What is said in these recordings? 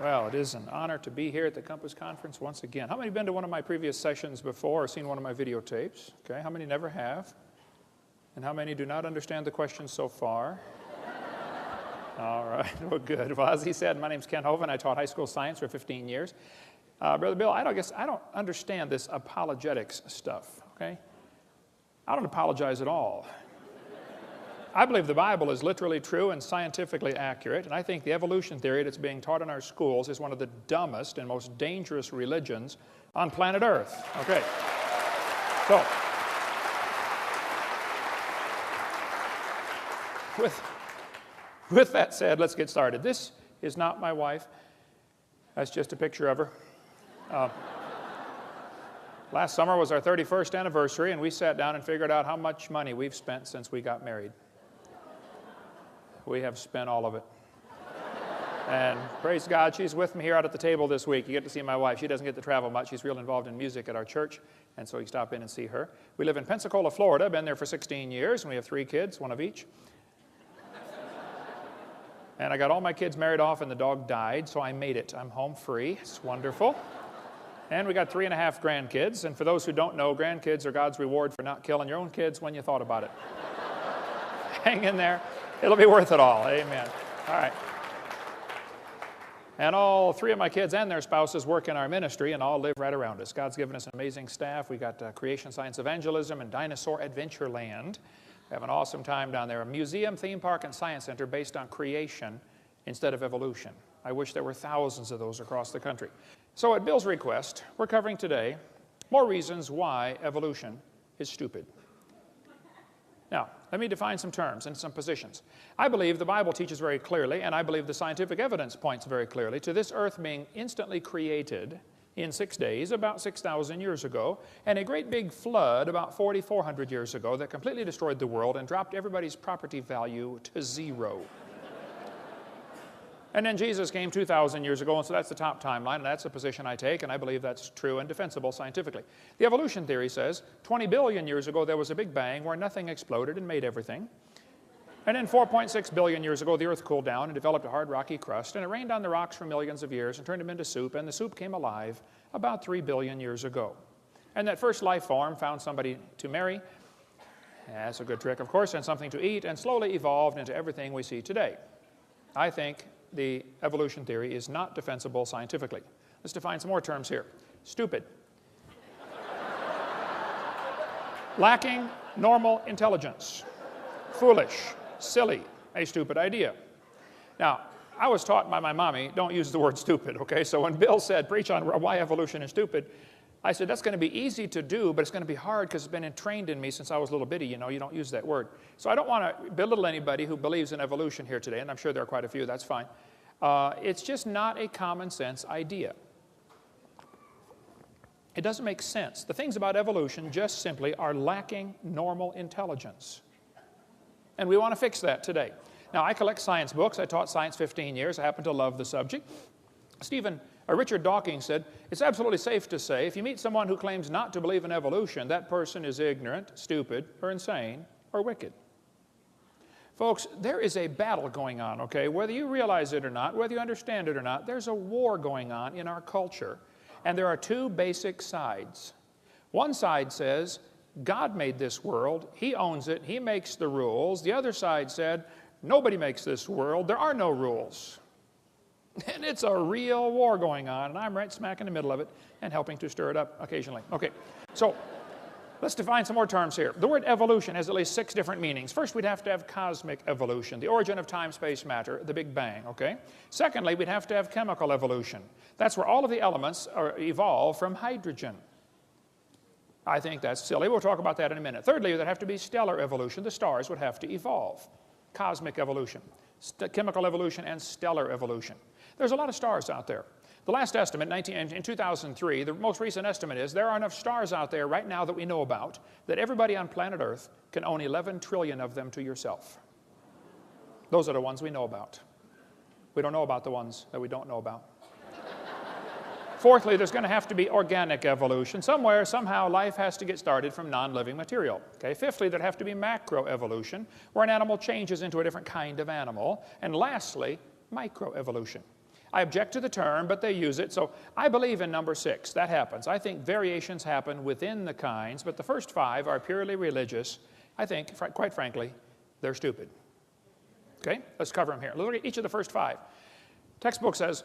Well, it is an honor to be here at the Compass Conference once again. How many have been to one of my previous sessions before or seen one of my videotapes? Okay, how many never have? And how many do not understand the question so far? All right, well, good. Well, as he said, my name's Ken Hovind. I taught high school science for 15 years. Brother Bill, I don't understand this apologetics stuff, okay? I don't apologize at all. I believe the Bible is literally true and scientifically accurate, and I think the evolution theory that's being taught in our schools is one of the dumbest and most dangerous religions on planet Earth. Okay. So, with that said, let's get started. This is not my wife. That's just a picture of her. Last summer was our 31st anniversary, and we sat down and figured out how much money we've spent since we got married. We have spent all of it. And praise God, she's with me here out at the table this week. You get to see my wife. She doesn't get to travel much. She's real involved in music at our church, and so you stop in and see her. We live in Pensacola, Florida. Been there for 16 years, and we have 3 kids, one of each. And I got all my kids married off, and the dog died, so I made it. I'm home free. It's wonderful. And we got 3.5 grandkids. And for those who don't know, grandkids are God's reward for not killing your own kids when you thought about it. Hang in there. It'll be worth it all. Amen. All right. And all 3 of my kids and their spouses work in our ministry and all live right around us. God's given us an amazing staff. We got Creation Science Evangelism and Dinosaur Adventure Land. We have an awesome time down there. A museum, theme park, and science center based on creation instead of evolution. I wish there were thousands of those across the country. So at Bill's request, we're covering today more reasons why evolution is stupid. Now, let me define some terms and some positions. I believe the Bible teaches very clearly, and I believe the scientific evidence points very clearly to this earth being instantly created in 6 days about 6,000 years ago, and a great big flood about 4,400 years ago that completely destroyed the world and dropped everybody's property value to 0. And then Jesus came 2,000 years ago, and so that's the top timeline, and that's the position I take, and I believe that's true and defensible scientifically. The evolution theory says 20 billion years ago there was a big bang where nothing exploded and made everything. And then 4.6 billion years ago the earth cooled down and developed a hard rocky crust, and it rained on the rocks for millions of years and turned them into soup, and the soup came alive about 3 billion years ago. And that first life form found somebody to marry, that's a good trick of course, and something to eat, and slowly evolved into everything we see today. I think the evolution theory is not defensible scientifically. Let's define some more terms here. Stupid. Lacking normal intelligence. Foolish. Silly. A stupid idea. Now, I was taught by my mommy, don't use the word stupid, okay? So when Bill said, preach on why evolution is stupid, I said, that's going to be easy to do, but it's going to be hard because it's been entrained in me since I was a little bitty. You know, you don't use that word. So I don't want to belittle anybody who believes in evolution here today, and I'm sure there are quite a few. That's fine. It's just not a common sense idea. It doesn't make sense. The things about evolution just simply are lacking normal intelligence. And we want to fix that today. Now, I collect science books. I taught science 15 years. I happen to love the subject. Richard Dawkins said, it's absolutely safe to say if you meet someone who claims not to believe in evolution, that person is ignorant, stupid, or insane, or wicked. Folks, there is a battle going on, okay? Whether you realize it or not, whether you understand it or not, there's a war going on in our culture. And there are 2 basic sides. One side says, God made this world, He owns it, He makes the rules. The other side said, nobody makes this world, there are no rules. And it's a real war going on, and I'm right smack in the middle of it and helping to stir it up occasionally. Okay, so let's define some more terms here. The word evolution has at least 6 different meanings. First, we'd have to have cosmic evolution, the origin of time, space, matter, the Big Bang, okay? Secondly, we'd have to have chemical evolution. That's where all of the elements evolve from hydrogen. I think that's silly. We'll talk about that in a minute. Thirdly, there'd have to be stellar evolution. The stars would have to evolve. Cosmic evolution, chemical evolution, and stellar evolution. There's a lot of stars out there. The last estimate, in 2003, the most recent estimate is there are enough stars out there right now that we know about that everybody on planet Earth can own 11 trillion of them to yourself. Those are the ones we know about. We don't know about the ones that we don't know about. Fourthly, there's going to have to be organic evolution. Somewhere, somehow, life has to get started from non-living material. Okay? Fifthly, there'd have to be macroevolution, where an animal changes into a different kind of animal. And lastly, microevolution. I object to the term, but they use it. So I believe in number 6. That happens. I think variations happen within the kinds, but the first 5 are purely religious. I think, quite frankly, they're stupid. Okay? Let's cover them here. Look at each of the first 5. Textbook says,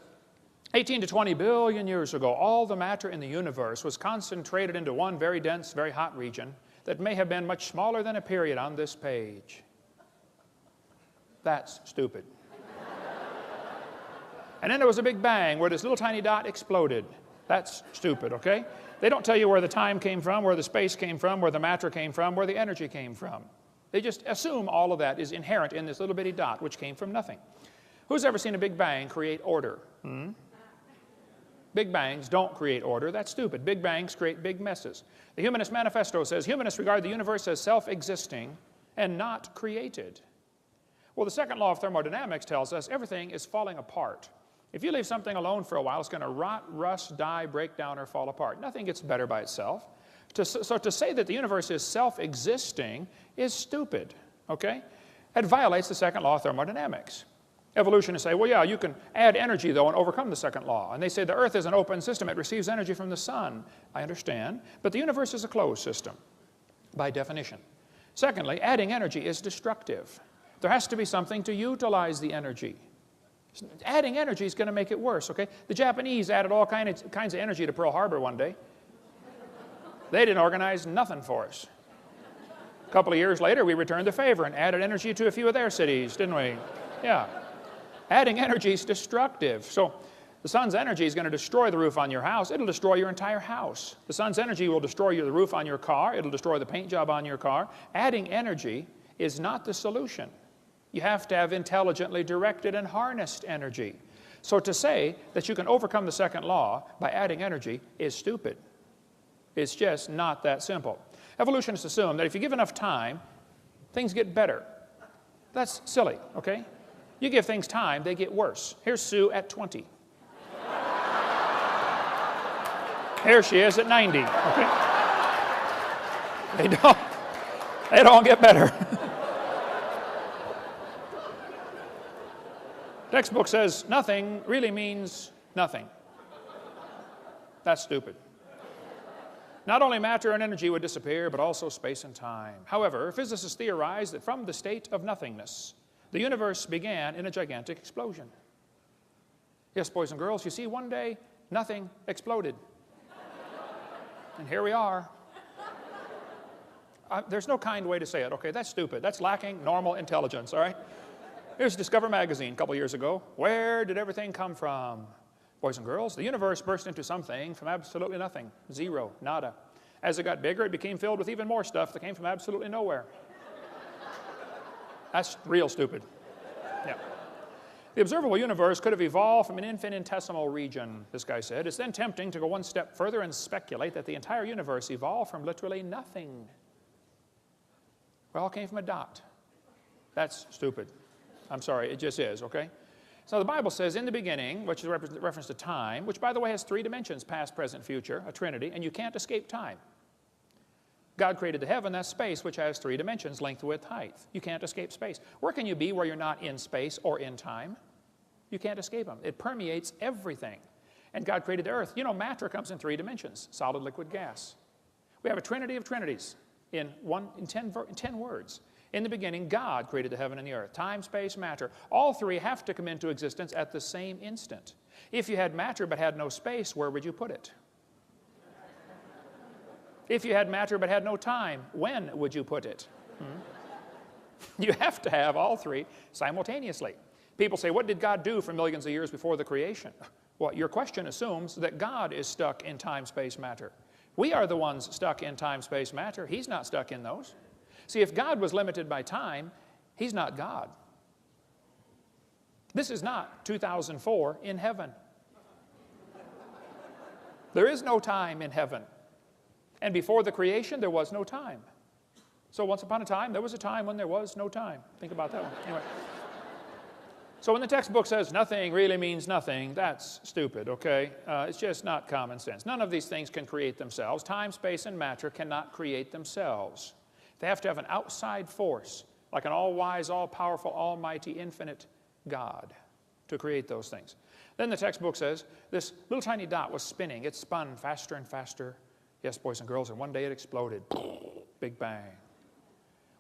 18 to 20 billion years ago, all the matter in the universe was concentrated into one very dense, very hot region that may have been much smaller than a period on this page. That's stupid. And then there was a big bang where this little tiny dot exploded. That's stupid, okay? They don't tell you where the time came from, where the space came from, where the matter came from, where the energy came from. They just assume all of that is inherent in this little bitty dot, which came from nothing. Who's ever seen a big bang create order? Big bangs don't create order. That's stupid. Big bangs create big messes. The Humanist Manifesto says humanists regard the universe as self-existing and not created. Well, the second law of thermodynamics tells us everything is falling apart. If you leave something alone for a while, it's going to rot, rust, die, break down, or fall apart. Nothing gets better by itself. So to say that the universe is self-existing is stupid, okay? It violates the second law of thermodynamics. Evolutionists say, well, yeah, you can add energy, though, and overcome the second law. And they say the Earth is an open system. It receives energy from the sun. I understand. But the universe is a closed system, by definition. Secondly, adding energy is destructive. There has to be something to utilize the energy. Adding energy is going to make it worse, okay? The Japanese added all kinds of energy to Pearl Harbor one day. They didn't organize nothing for us. A couple of years later, we returned the favor and added energy to a few of their cities, didn't we? Yeah. Adding energy is destructive. So the sun's energy is going to destroy the roof on your house. It'll destroy your entire house. The sun's energy will destroy the roof on your car. It'll destroy the paint job on your car. Adding energy is not the solution. You have to have intelligently directed and harnessed energy. So to say that you can overcome the second law by adding energy is stupid. It's just not that simple. Evolutionists assume that if you give enough time, things get better. That's silly, okay? You give things time, they get worse. Here's Sue at 20. Here she is at 90, okay? They don't get better. Textbook says nothing really means nothing. That's stupid. Not only matter and energy would disappear, but also space and time. However, physicists theorize that from the state of nothingness, the universe began in a gigantic explosion. Yes, boys and girls, you see, one day, nothing exploded. And here we are. There's no kind way to say it, okay? That's stupid. That's lacking normal intelligence, all right? Here's Discover magazine a couple years ago. Where did everything come from? Boys and girls, the universe burst into something from absolutely nothing. Zero, nada. As it got bigger, it became filled with even more stuff that came from absolutely nowhere. That's real stupid. Yeah. The observable universe could have evolved from an infinitesimal region, this guy said. It's then tempting to go one step further and speculate that the entire universe evolved from literally nothing. It all came from a dot. That's stupid. I'm sorry, it just is, okay? So the Bible says, in the beginning, which is a reference to time, which, by the way, has 3 dimensions, past, present, future, a trinity, and you can't escape time. God created the heaven, that's space, which has 3 dimensions, length, width, height. You can't escape space. Where can you be where you're not in space or in time? You can't escape them. It permeates everything. And God created the earth. You know, matter comes in 3 dimensions, solid, liquid, gas. We have a trinity of trinities in 10 words. In the beginning, God created the heaven and the earth. Time, space, matter. All 3 have to come into existence at the same instant. If you had matter but had no space, where would you put it? If you had matter but had no time, when would you put it? You have to have all 3 simultaneously. People say, what did God do for millions of years before the creation? Well, your question assumes that God is stuck in time, space, matter. We are the ones stuck in time, space, matter. He's not stuck in those. See, if God was limited by time, He's not God. This is not 2004 in heaven. There is no time in heaven. And before the creation, there was no time. So once upon a time, there was a time when there was no time. Think about that one. Anyway. So when the textbook says nothing really means nothing, that's stupid, okay? It's just not common sense. None of these things can create themselves. Time, space, and matter cannot create themselves. They have to have an outside force, like an all-wise, all-powerful, almighty, infinite God. to create those things. Then the textbook says this little tiny dot was spinning. It spun faster and faster. Yes, boys and girls, and one day it exploded. Big bang.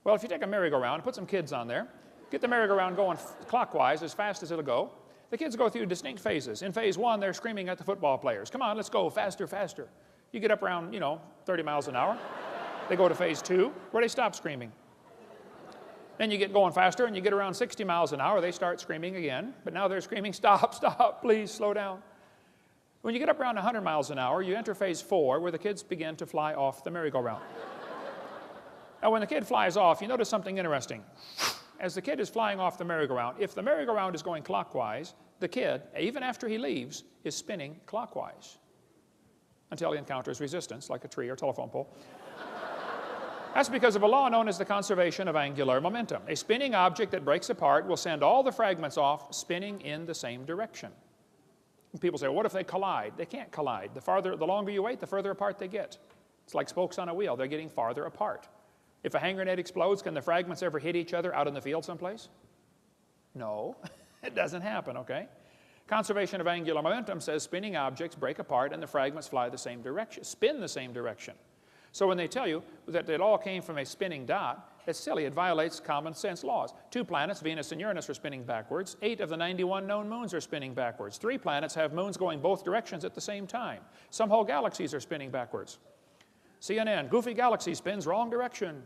Well, if you take a merry-go-round and put some kids on there, get the merry-go-round going clockwise as fast as it'll go, the kids go through distinct phases. In phase one, they're screaming at the football players. Come on, let's go, faster, faster. You get up around, 30 miles an hour. They go to phase two, where they stop screaming. Then you get going faster, and you get around 60 miles an hour, they start screaming again. But now they're screaming, stop, stop, please, slow down. When you get up around 100 miles an hour, you enter phase four, where the kids begin to fly off the merry-go-round. Now, when the kid flies off, you notice something interesting. As the kid is flying off the merry-go-round, if the merry-go-round is going clockwise, the kid, even after he leaves, is spinning clockwise until he encounters resistance, like a tree or telephone pole. That's because of a law known as the conservation of angular momentum. A spinning object that breaks apart will send all the fragments off spinning in the same direction. And people say, well, what if they collide? They can't collide. The longer you wait, the further apart they get. It's like spokes on a wheel. They're getting farther apart. If a hand grenade explodes, can the fragments ever hit each other out in the field someplace? No, it doesn't happen, okay? Conservation of angular momentum says spinning objects break apart and the fragments fly the same direction, spin the same direction. So when they tell you that it all came from a spinning dot, it's silly. It violates common sense laws. 2 planets, Venus and Uranus, are spinning backwards. 8 of the 91 known moons are spinning backwards. 3 planets have moons going both directions at the same time. Some whole galaxies are spinning backwards. CNN, goofy galaxy spins wrong direction.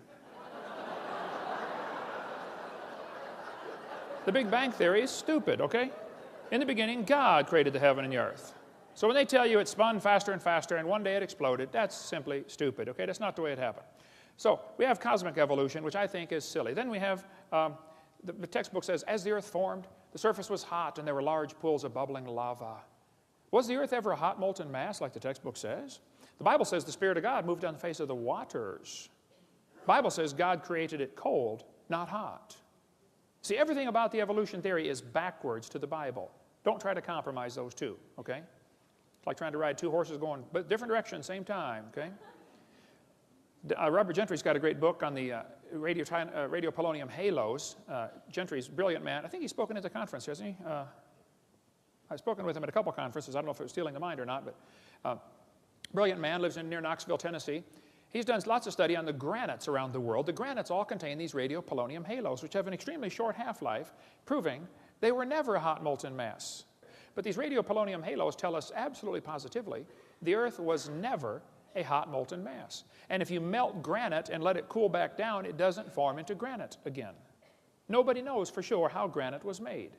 The Big Bang Theory is stupid, okay? In the beginning, God created the heaven and the earth. So when they tell you it spun faster and faster and one day it exploded, that's simply stupid, okay? That's not the way it happened. So we have cosmic evolution, which I think is silly. Then we have, the textbook says, as the earth formed, the surface was hot and there were large pools of bubbling lava. Was the earth ever a hot molten mass like the textbook says? The Bible says the Spirit of God moved on the face of the waters. The Bible says God created it cold, not hot. See, everything about the evolution theory is backwards to the Bible. Don't try to compromise those two, okay? It's like trying to ride 2 horses going different directions, same time, okay? Robert Gentry's got a great book on the radio polonium halos. Gentry's a brilliant man. I think he's spoken at the conference, hasn't he? I've spoken with him at a couple conferences. I don't know if it was stealing the mind or not, but brilliant man, lives near Knoxville, Tennessee. He's done lots of study on the granites around the world. The granites all contain these radiopolonium halos, which have an extremely short half-life, proving they were never a hot molten mass. But these radiopolonium halos tell us absolutely positively the Earth was never a hot molten mass. And if you melt granite and let it cool back down, it doesn't form into granite again. Nobody knows for sure how granite was made.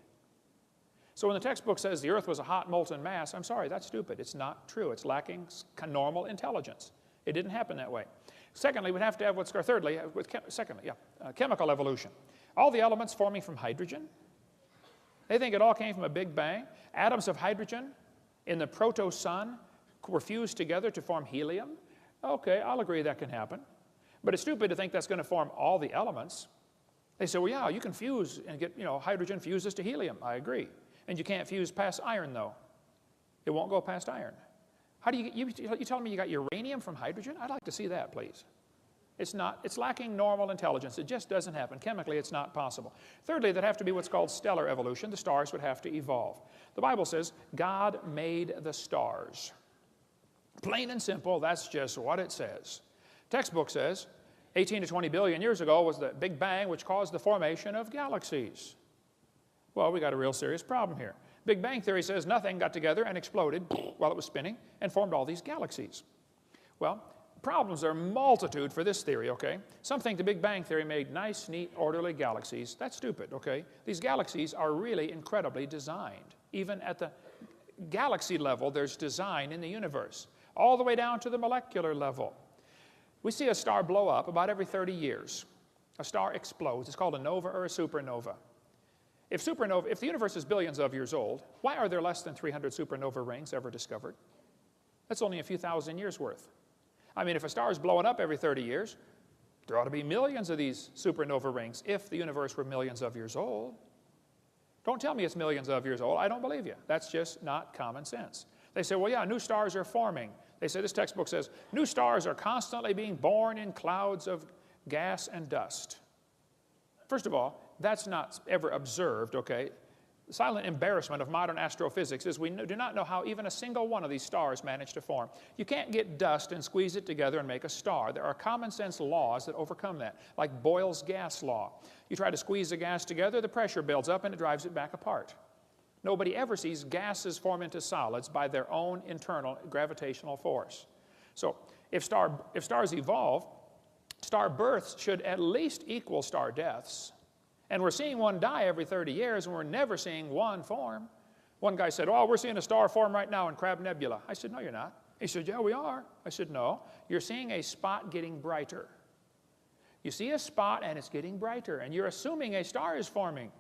So when the textbook says the Earth was a hot molten mass, I'm sorry, that's stupid. It's not true. It's lacking normal intelligence. It didn't happen that way. Secondly, we'd have to have chemical evolution. All the elements forming from hydrogen. They think it all came from a big bang. Atoms of hydrogen in the proto-sun were fused together to form helium. Okay, I'll agree that can happen. But it's stupid to think that's going to form all the elements. They say, well, yeah, you can fuse and get, hydrogen fuses to helium. I agree. And you can't fuse past iron, though. It won't go past iron. How do you telling me you got uranium from hydrogen? I'd like to see that, please. It's lacking normal intelligence. It just doesn't happen. Chemically, it's not possible. Thirdly, there'd have to be what's called stellar evolution. The stars would have to evolve. The Bible says God made the stars. Plain and simple, that's just what it says. Textbook says 18 to 20 billion years ago was the Big Bang, which caused the formation of galaxies. Well, we got a real serious problem here. Big Bang Theory says nothing got together and exploded while it was spinning and formed all these galaxies. Well, problems are a multitude for this theory, okay? Some think the Big Bang Theory made nice, neat, orderly galaxies. That's stupid, okay? These galaxies are really incredibly designed. Even at the galaxy level, there's design in the universe, all the way down to the molecular level. We see a star blow up about every 30 years. A star explodes. It's called a nova or a supernova. If the universe is billions of years old, why are there less than 300 supernova rings ever discovered? That's only a few thousand years worth. I mean, if a star is blowing up every 30 years, there ought to be millions of these supernova rings if the universe were millions of years old. Don't tell me it's millions of years old. I don't believe you. That's just not common sense. They say, well, yeah, new stars are forming. They say, this textbook says, new stars are constantly being born in clouds of gas and dust. First of all, that's not ever observed, okay? silent embarrassment of modern astrophysics is we do not know how even a single one of these stars managed to form. You can't get dust and squeeze it together and make a star. There are common sense laws that overcome that, like Boyle's gas law. You try to squeeze the gas together, the pressure builds up and it drives it back apart. Nobody ever sees gases form into solids by their own internal gravitational force. So if stars evolve, star births should at least equal star deaths. And we're seeing one die every 30 years, and we're never seeing one form. One guy said, oh, we're seeing a star form right now in Crab Nebula. I said, no, you're not. He said, yeah, we are. I said, no, you're seeing a spot getting brighter. You see a spot, and it's getting brighter, and you're assuming a star is forming.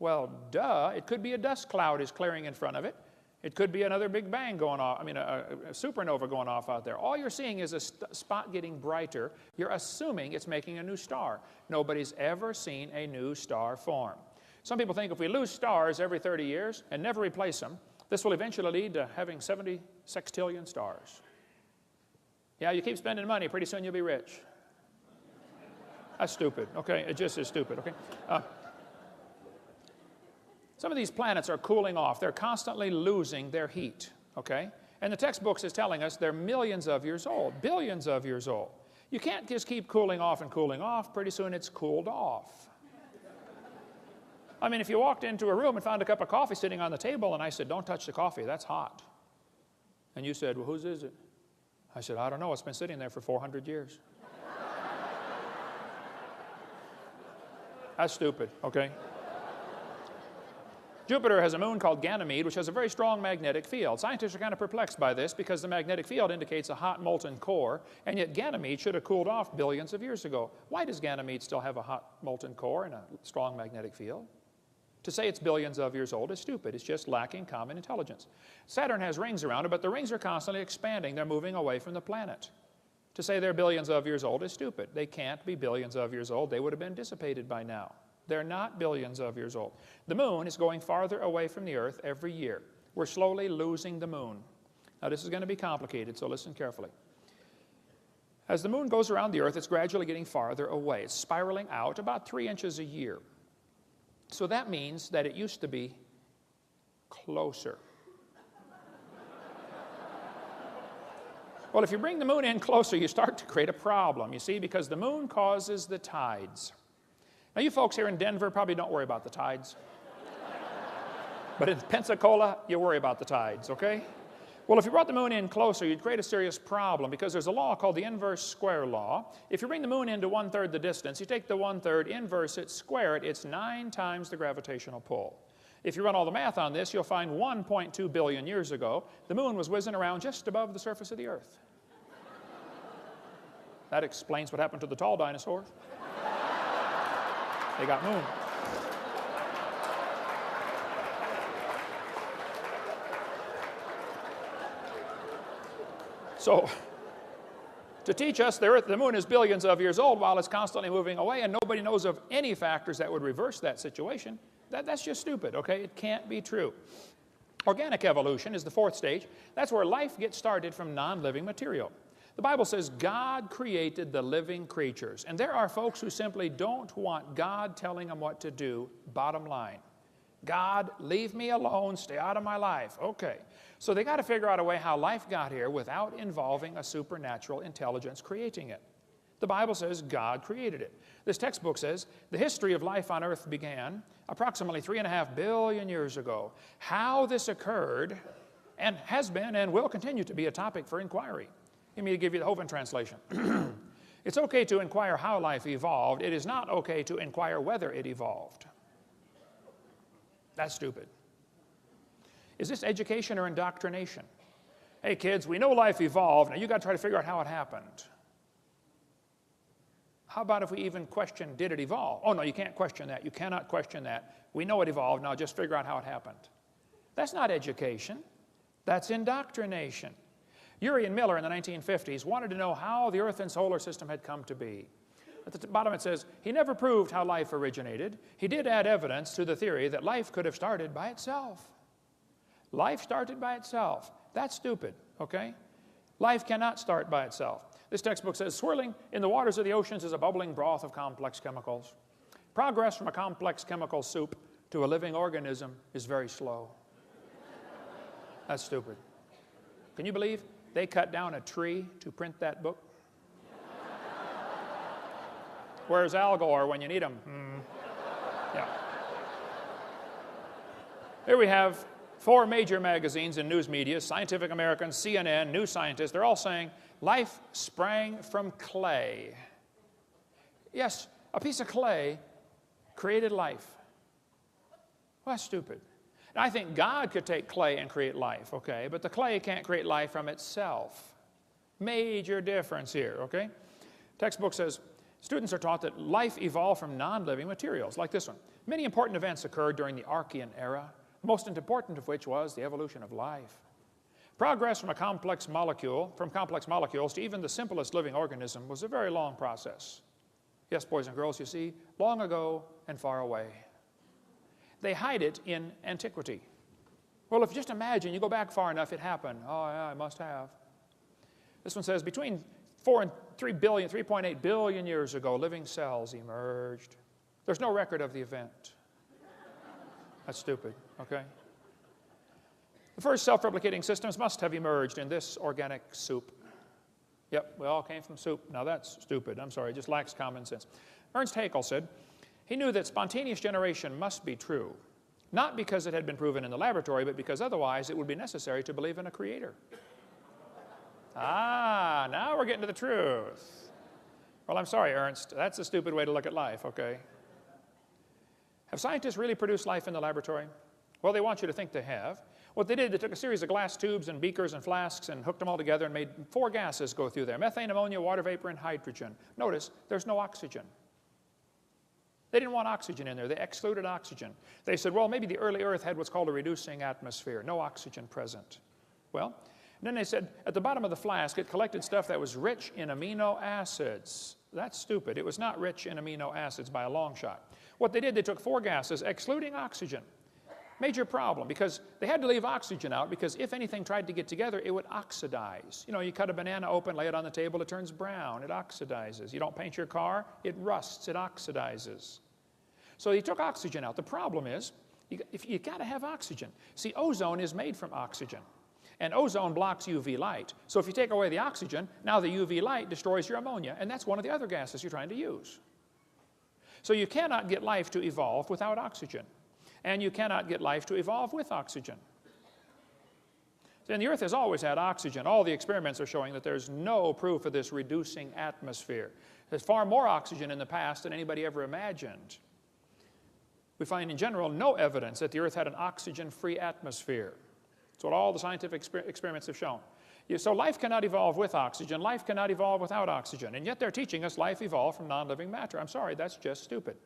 Well, duh, it could be a dust cloud is clearing in front of it. It could be another Big Bang going off, a supernova going off out there. All you're seeing is a spot getting brighter. You're assuming it's making a new star. Nobody's ever seen a new star form. Some people think if we lose stars every 30 years and never replace them, this will eventually lead to having 70 sextillion stars. Yeah, you keep spending money, pretty soon you'll be rich. That's stupid, okay? It just is stupid, okay? Some of these planets are cooling off. They're constantly losing their heat, okay? And the textbooks is telling us they're millions of years old, billions of years old. You can't just keep cooling off and cooling off. Pretty soon it's cooled off. I mean, if you walked into a room and found a cup of coffee sitting on the table and I said, don't touch the coffee, that's hot. And you said, well, whose is it? I said, I don't know, it's been sitting there for 400 years. That's stupid, okay? Jupiter has a moon called Ganymede, which has a very strong magnetic field. Scientists are kind of perplexed by this because the magnetic field indicates a hot molten core, and yet Ganymede should have cooled off billions of years ago. Why does Ganymede still have a hot molten core and a strong magnetic field? To say it's billions of years old is stupid. It's just lacking common intelligence. Saturn has rings around it, but the rings are constantly expanding. They're moving away from the planet. To say they're billions of years old is stupid. They can't be billions of years old. They would have been dissipated by now. They're not billions of years old. The moon is going farther away from the Earth every year. We're slowly losing the moon. Now, this is going to be complicated, so listen carefully. As the moon goes around the Earth, it's gradually getting farther away. It's spiraling out about 3 inches a year. So that means that it used to be closer. Well, if you bring the moon in closer, you start to create a problem, you see, because the moon causes the tides. Now, you folks here in Denver probably don't worry about the tides. But in Pensacola, you worry about the tides, okay? Well, if you brought the moon in closer, you'd create a serious problem because there's a law called the inverse square law. If you bring the moon into 1/3 the distance, you take the 1/3, inverse it, square it, it's 9 times the gravitational pull. If you run all the math on this, you'll find 1.2 billion years ago, the moon was whizzing around just above the surface of the Earth. That explains what happened to the tall dinosaurs. They got moon. So, to teach us the moon is billions of years old while it's constantly moving away and nobody knows of any factors that would reverse that situation, that's just stupid, okay? It can't be true. Organic evolution is the 4th stage. That's where life gets started from non-living material. The Bible says God created the living creatures. And there are folks who simply don't want God telling them what to do, bottom line. God, leave me alone, stay out of my life. Okay. So they got to figure out a way how life got here without involving a supernatural intelligence creating it. The Bible says God created it. This textbook says the history of life on earth began approximately 3.5 billion years ago. How this occurred and has been and will continue to be a topic for inquiry. Let me give you the Hovind translation. It's okay to inquire how life evolved. It is not okay to inquire whether it evolved. That's stupid. Is this education or indoctrination? Hey kids, we know life evolved. Now you got to try to figure out how it happened. How about if we even question, did it evolve? Oh no, you can't question that. You cannot question that. We know it evolved. Now just figure out how it happened. That's not education. That's indoctrination. Urey and Miller in the 1950s wanted to know how the Earth and solar system had come to be. At the bottom it says, he never proved how life originated. He did add evidence to the theory that life could have started by itself. Life started by itself. That's stupid, okay? Life cannot start by itself. This textbook says, swirling in the waters of the oceans is a bubbling broth of complex chemicals. Progress from a complex chemical soup to a living organism is very slow. That's stupid. Can you believe they cut down a tree to print that book? Where's Al Gore when you need him? Yeah. Here we have 4 major magazines and news media, Scientific American, CNN, New Scientist. They're all saying life sprang from clay. Yes, a piece of clay created life. Well, that's stupid. Now, I think God could take clay and create life, okay? But the clay can't create life from itself. Major difference here, okay? Textbook says, students are taught that life evolved from non-living materials, like this one. Many important events occurred during the Archean era, the most important of which was the evolution of life. Progress from complex molecules to even the simplest living organism was a very long process. Yes, boys and girls, you see, long ago and far away. They hide it in antiquity. Well, if you just imagine, you go back far enough, it happened. Oh, yeah, I must have. This one says, between 4 and 3.8 billion years ago, living cells emerged. There's no record of the event. That's stupid, okay? The first self-replicating systems must have emerged in this organic soup. Yep, we all came from soup. Now that's stupid. I'm sorry, it just lacks common sense. Ernst Haeckel said, he knew that spontaneous generation must be true, not because it had been proven in the laboratory, but because otherwise it would be necessary to believe in a creator. Ah, now we're getting to the truth. Well, I'm sorry, Ernst. That's a stupid way to look at life, okay? Have scientists really produced life in the laboratory? Well, they want you to think they have. What they did, they took a series of glass tubes and beakers and flasks and hooked them all together and made 4 gases go through there: methane, ammonia, water vapor, and hydrogen. Notice, there's no oxygen. They didn't want oxygen in there. They excluded oxygen. They said, well, maybe the early Earth had what's called a reducing atmosphere, no oxygen present. Well, then they said, at the bottom of the flask, it collected stuff that was rich in amino acids. That's stupid. It was not rich in amino acids by a long shot. What they did, they took 4 gases, excluding oxygen. Major problem, because they had to leave oxygen out, because if anything tried to get together, it would oxidize. You know, you cut a banana open, lay it on the table, it turns brown, it oxidizes. You don't paint your car, it rusts, it oxidizes. So they took oxygen out. The problem is, you got to have oxygen. See, ozone is made from oxygen, and ozone blocks UV light. So if you take away the oxygen, now the UV light destroys your ammonia, and that's one of the other gases you're trying to use. So you cannot get life to evolve without oxygen. And you cannot get life to evolve with oxygen. And the Earth has always had oxygen. All the experiments are showing that there's no proof of this reducing atmosphere. There's far more oxygen in the past than anybody ever imagined. We find in general no evidence that the Earth had an oxygen-free atmosphere. That's what all the scientific experiments have shown. So life cannot evolve with oxygen. Life cannot evolve without oxygen. And yet they're teaching us life evolved from non-living matter. I'm sorry, that's just stupid.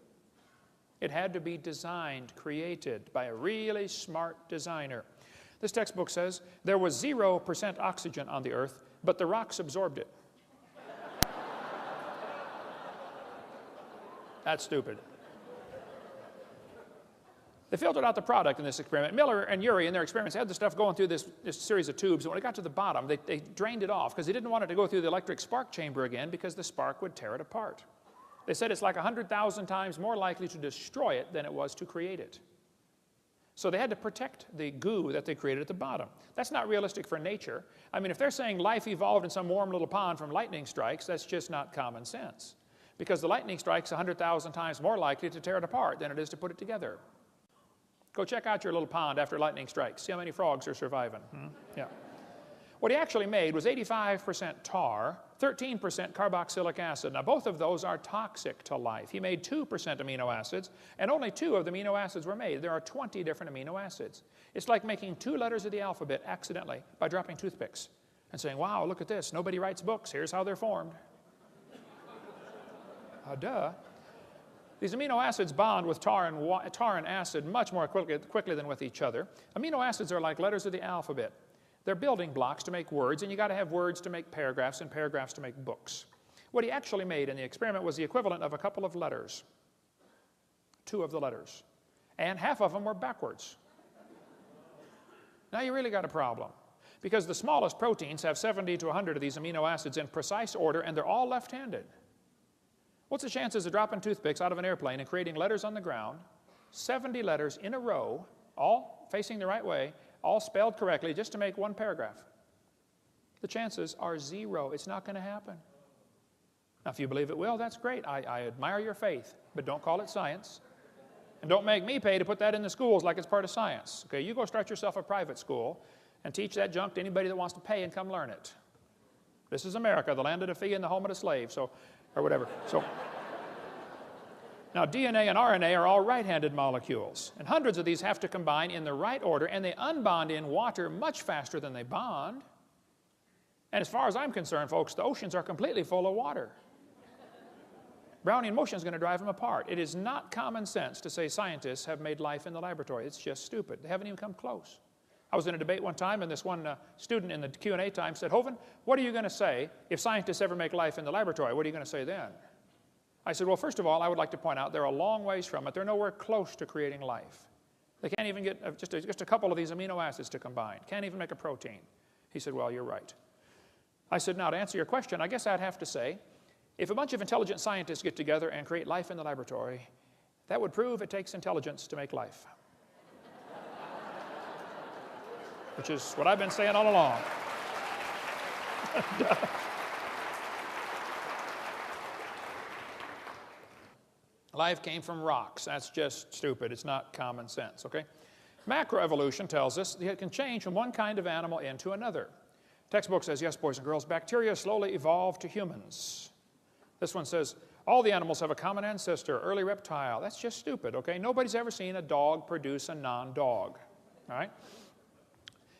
It had to be designed, created by a really smart designer. This textbook says there was 0% oxygen on the Earth, but the rocks absorbed it. That's stupid. They filtered out the product in this experiment. Miller and Urey in their experiments had the stuff going through this series of tubes, and when it got to the bottom, they drained it off because they didn't want it to go through the electric spark chamber again because the spark would tear it apart. They said it's like 100,000 times more likely to destroy it than it was to create it. So they had to protect the goo that they created at the bottom. That's not realistic for nature. I mean, if they're saying life evolved in some warm little pond from lightning strikes, that's just not common sense. Because the lightning strike's 100,000 times more likely to tear it apart than it is to put it together. Go check out your little pond after lightning strikes. See how many frogs are surviving. Yeah. What he actually made was 85% tar, 13% carboxylic acid. Now, both of those are toxic to life. He made 2% amino acids, and only 2 of the amino acids were made. There are 20 different amino acids. It's like making 2 letters of the alphabet accidentally by dropping toothpicks and saying, wow, look at this. Nobody writes books. Here's how they're formed. Duh. These amino acids bond with tar and acid much more quickly than with each other. Amino acids are like letters of the alphabet. They're building blocks to make words, and you got to have words to make paragraphs and paragraphs to make books. What he actually made in the experiment was the equivalent of a couple of letters. 2 of the letters. And half of them were backwards. Now you really got a problem. Because the smallest proteins have 70 to 100 of these amino acids in precise order, and they're all left-handed. What's the chances of dropping toothpicks out of an airplane and creating letters on the ground 70 letters in a row, all facing the right way, all spelled correctly, just to make one paragraph. The chances are 0. It's not going to happen. Now, if you believe it will, that's great. I admire your faith, but don't call it science. And don't make me pay to put that in the schools like it's part of science. Okay, you go start yourself a private school and teach that junk to anybody that wants to pay and come learn it. This is America, the land of the free and the home of the slave, so, or whatever. So, now, DNA and RNA are all right-handed molecules, and hundreds of these have to combine in the right order, and they unbond in water much faster than they bond. And as far as I'm concerned, folks, the oceans are completely full of water. Brownian motion is going to drive them apart. It is not common sense to say scientists have made life in the laboratory. It's just stupid. They haven't even come close. I was in a debate one time, and this one student in the Q&A time said, Hovind, what are you going to say if scientists ever make life in the laboratory? What are you going to say then? I said, well, first of all, I would like to point out they're a long ways from it. They're nowhere close to creating life. They can't even get just a couple of these amino acids to combine. Can't even make a protein. He said, well, you're right. I said, now, to answer your question, I guess I'd have to say, if a bunch of intelligent scientists get together and create life in the laboratory, that would prove it takes intelligence to make life. Which is what I've been saying all along. Life came from rocks. That's just stupid. It's not common sense, okay? Macroevolution tells us that it can change from one kind of animal into another. Textbook says, yes, boys and girls, bacteria slowly evolved to humans. This one says, all the animals have a common ancestor, early reptile. That's just stupid, okay? Nobody's ever seen a dog produce a non-dog, all right?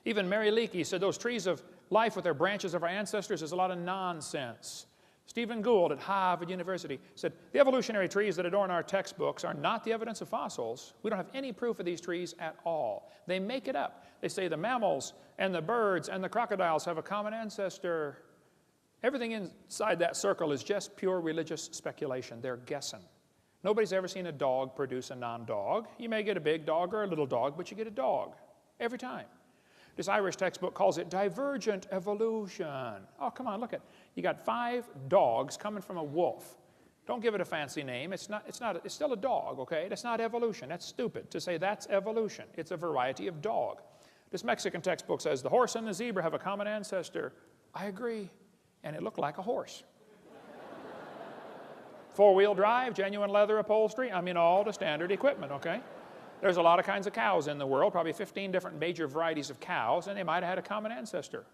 Even Mary Leakey said those trees of life with their branches of our ancestors is a lot of nonsense. Stephen Gould at Harvard University said, the evolutionary trees that adorn our textbooks are not the evidence of fossils. We don't have any proof of these trees at all. They make it up. They say the mammals and the birds and the crocodiles have a common ancestor. Everything inside that circle is just pure religious speculation. They're guessing. Nobody's ever seen a dog produce a non-dog. You may get a big dog or a little dog, but you get a dog every time. This Irish textbook calls it divergent evolution. Oh, come on, look at it. You got 5 dogs coming from a wolf. Don't give it a fancy name. It's still a dog, okay? That's not evolution. That's stupid to say that's evolution. It's a variety of dog. This Mexican textbook says the horse and the zebra have a common ancestor. I agree. And it looked like a horse. 4-wheel drive, genuine leather upholstery. I mean, all the standard equipment, okay? There's a lot of kinds of cows in the world, probably 15 different major varieties of cows, and they might have had a common ancestor.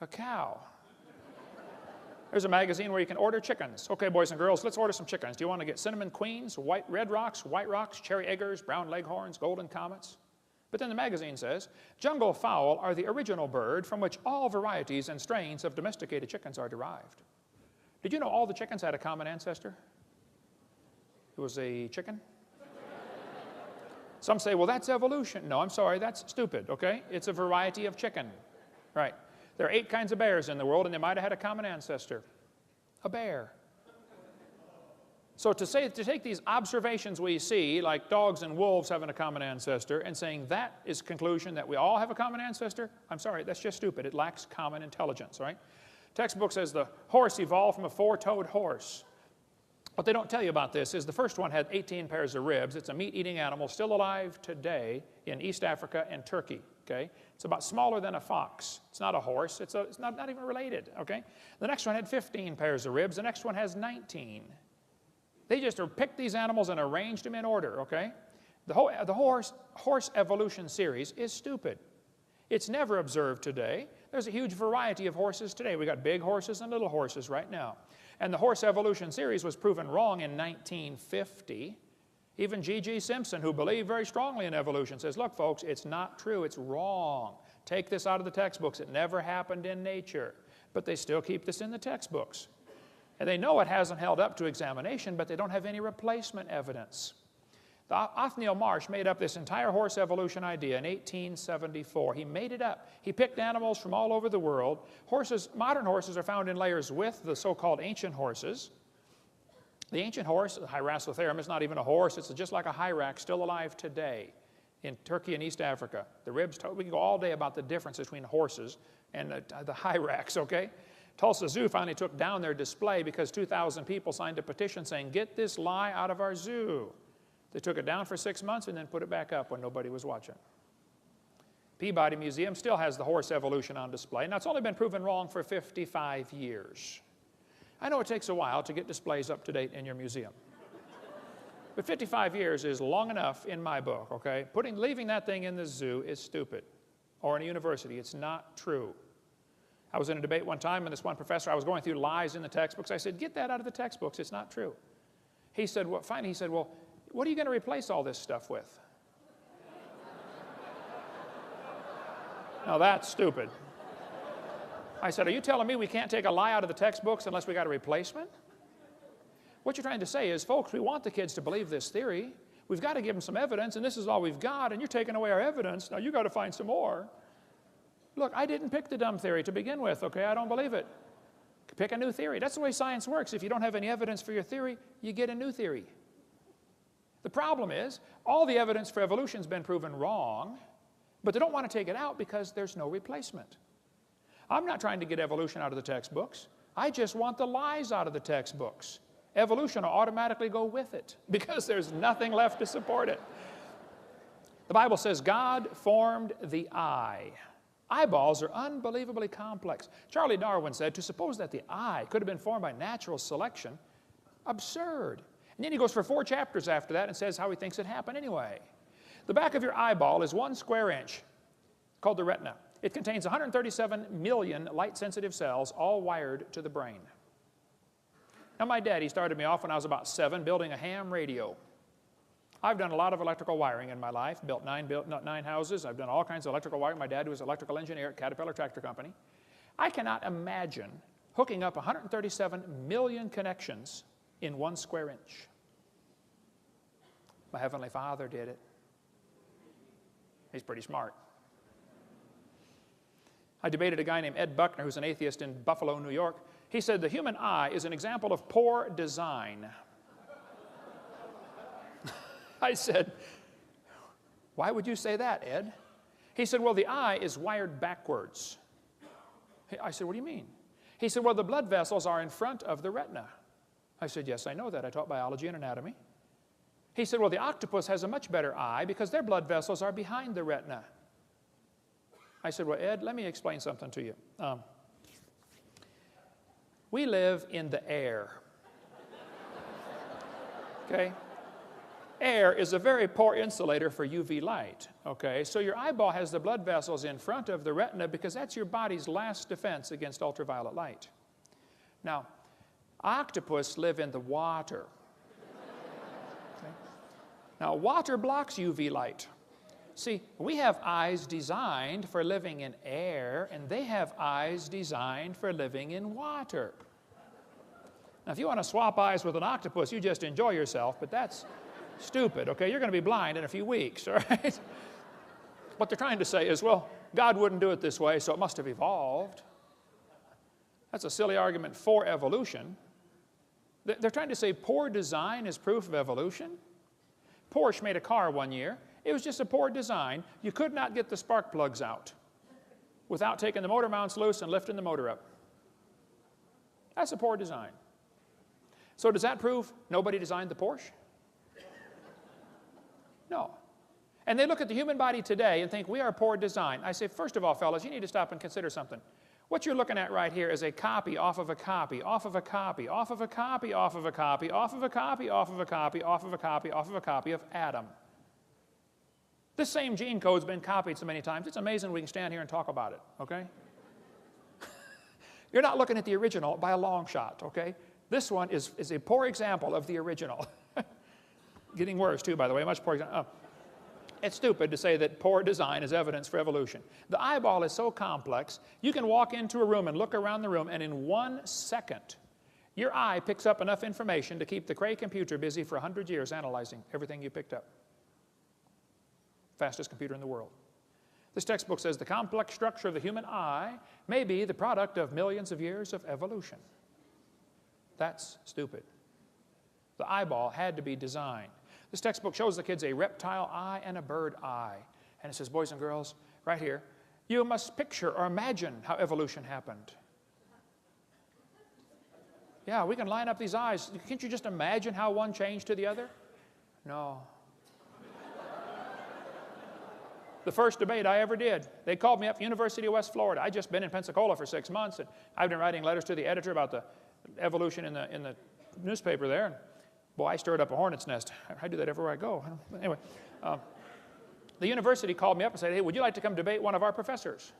A cow. There's a magazine where you can order chickens. Okay, boys and girls, let's order some chickens. Do you want to get cinnamon queens, red rocks, white rocks, cherry eggers, brown leghorns, golden comets? But then the magazine says, jungle fowl are the original bird from which all varieties and strains of domesticated chickens are derived. Did you know all the chickens had a common ancestor? It was a chicken. Some say, well, that's evolution. No, I'm sorry, that's stupid, okay? It's a variety of chicken, right? There are 8 kinds of bears in the world, and they might have had a common ancestor, a bear. So to take these observations we see, like dogs and wolves having a common ancestor, and saying that is conclusion that we all have a common ancestor, I'm sorry, that's just stupid. It lacks common intelligence, right? Textbook says the horse evolved from a 4-toed horse. What they don't tell you about this is the first one had 18 pairs of ribs. It's a meat-eating animal still alive today in East Africa and Turkey, okay? It's about smaller than a fox. It's not a horse. It's not even related, okay? The next one had 15 pairs of ribs. The next one has 19. They just picked these animals and arranged them in order, okay? The horse evolution series is stupid. It's never observed today. There's a huge variety of horses today. We got big horses and little horses right now. And the horse evolution series was proven wrong in 1950. Even G.G. Simpson, who believed very strongly in evolution, says, look, folks, it's not true. It's wrong. Take this out of the textbooks. It never happened in nature. But they still keep this in the textbooks. And they know it hasn't held up to examination, but they don't have any replacement evidence. Othniel Marsh made up this entire horse evolution idea in 1874. He made it up. He picked animals from all over the world. Modern horses are found in layers with the so-called ancient horses. The ancient horse, the Hyracotherum, is not even a horse. It's just like a hyrax, still alive today in Turkey and East Africa. The ribs, we can go all day about the difference between horses and the hyrax, okay? Tulsa Zoo finally took down their display because 2,000 people signed a petition saying, get this lie out of our zoo. They took it down for 6 months and then put it back up when nobody was watching. Peabody Museum still has the horse evolution on display. Now, it's only been proven wrong for 55 years. I know it takes a while to get displays up to date in your museum. But 55 years is long enough in my book, okay? Leaving that thing in the zoo is stupid. Or in a university, it's not true. I was in a debate one time, and this one professor, I was going through lies in the textbooks. I said, get that out of the textbooks, it's not true. He said, well, fine. He said, well, what are you going to replace all this stuff with? Now that's stupid. I said, are you telling me we can't take a lie out of the textbooks unless we got a replacement? What you're trying to say is, folks, we want the kids to believe this theory. We've got to give them some evidence, and this is all we've got, and you're taking away our evidence. Now you've got to find some more. Look, I didn't pick the dumb theory to begin with, okay? I don't believe it. Pick a new theory. That's the way science works. If you don't have any evidence for your theory, you get a new theory. The problem is, all the evidence for evolution has been proven wrong, but they don't want to take it out because there's no replacement. I'm not trying to get evolution out of the textbooks. I just want the lies out of the textbooks. Evolution will automatically go with it because there's nothing left to support it. The Bible says God formed the eye. Eyeballs are unbelievably complex. Charles Darwin said, to suppose that the eye could have been formed by natural selection, absurd. And then he goes for 4 chapters after that and says how he thinks it happened anyway. The back of your eyeball is 1 square inch, called the retina. It contains 137 million light-sensitive cells, all wired to the brain. Now, my daddy started me off when I was about 7 building a ham radio. I've done a lot of electrical wiring in my life, built 9 houses. I've done all kinds of electrical wiring. My dad was an electrical engineer at Caterpillar Tractor Company. I cannot imagine hooking up 137 million connections in 1 square inch. My Heavenly Father did it. He's pretty smart. I debated a guy named Ed Buckner, who's an atheist in Buffalo, New York. He said the human eye is an example of poor design. I said, why would you say that, Ed? He said, well, the eye is wired backwards. I said, what do you mean? He said, well, the blood vessels are in front of the retina. I said, yes, I know that. I taught biology and anatomy. He said, well, the octopus has a much better eye because their blood vessels are behind the retina. I said, well, Ed, let me explain something to you. We live in the air. Okay? Air is a very poor insulator for UV light. Okay? So your eyeball has the blood vessels in front of the retina because that's your body's last defense against ultraviolet light. Now, octopus live in the water. Okay? Now, water blocks UV light. See, we have eyes designed for living in air, and they have eyes designed for living in water. Now, if you want to swap eyes with an octopus, you just enjoy yourself, but that's stupid, okay? You're going to be blind in a few weeks, all right? What they're trying to say is, well, God wouldn't do it this way, so it must have evolved. That's a silly argument for evolution. They're trying to say poor design is proof of evolution. Porsche made a car one year. It was just a poor design. You could not get the spark plugs out without taking the motor mounts loose and lifting the motor up. That's a poor design. So does that prove nobody designed the Porsche? No. And they look at the human body today and think we are a poor design. I say, first of all, fellas, you need to stop and consider something. What you're looking at right here is a copy off of a copy, off of a copy, off of a copy, off of a copy, off of a copy, off of a copy, off of a copy, off of a copy of Adam. This same gene code's been copied so many times, it's amazing we can stand here and talk about it, okay? You're not looking at the original by a long shot, okay? This one is a poor example of the original. Getting worse, too, by the way, much poor example. Oh. It's stupid to say that poor design is evidence for evolution. The eyeball is so complex, you can walk into a room and look around the room, and in 1 second, your eye picks up enough information to keep the Cray computer busy for 100 years analyzing everything you picked up. Fastest computer in the world. This textbook says the complex structure of the human eye may be the product of millions of years of evolution. That's stupid. The eyeball had to be designed. This textbook shows the kids a reptile eye and a bird eye. And it says, boys and girls, right here, you must picture or imagine how evolution happened. Yeah, we can line up these eyes. Can't you just imagine how one changed to the other? No, The first debate I ever did. They called me up from University of West Florida. I'd just been in Pensacola for 6 months, and I've been writing letters to the editor about the evolution in the newspaper there. And boy, I stirred up a hornet's nest. I do that everywhere I go. Anyway, the university called me up and said, hey, would you like to come debate one of our professors?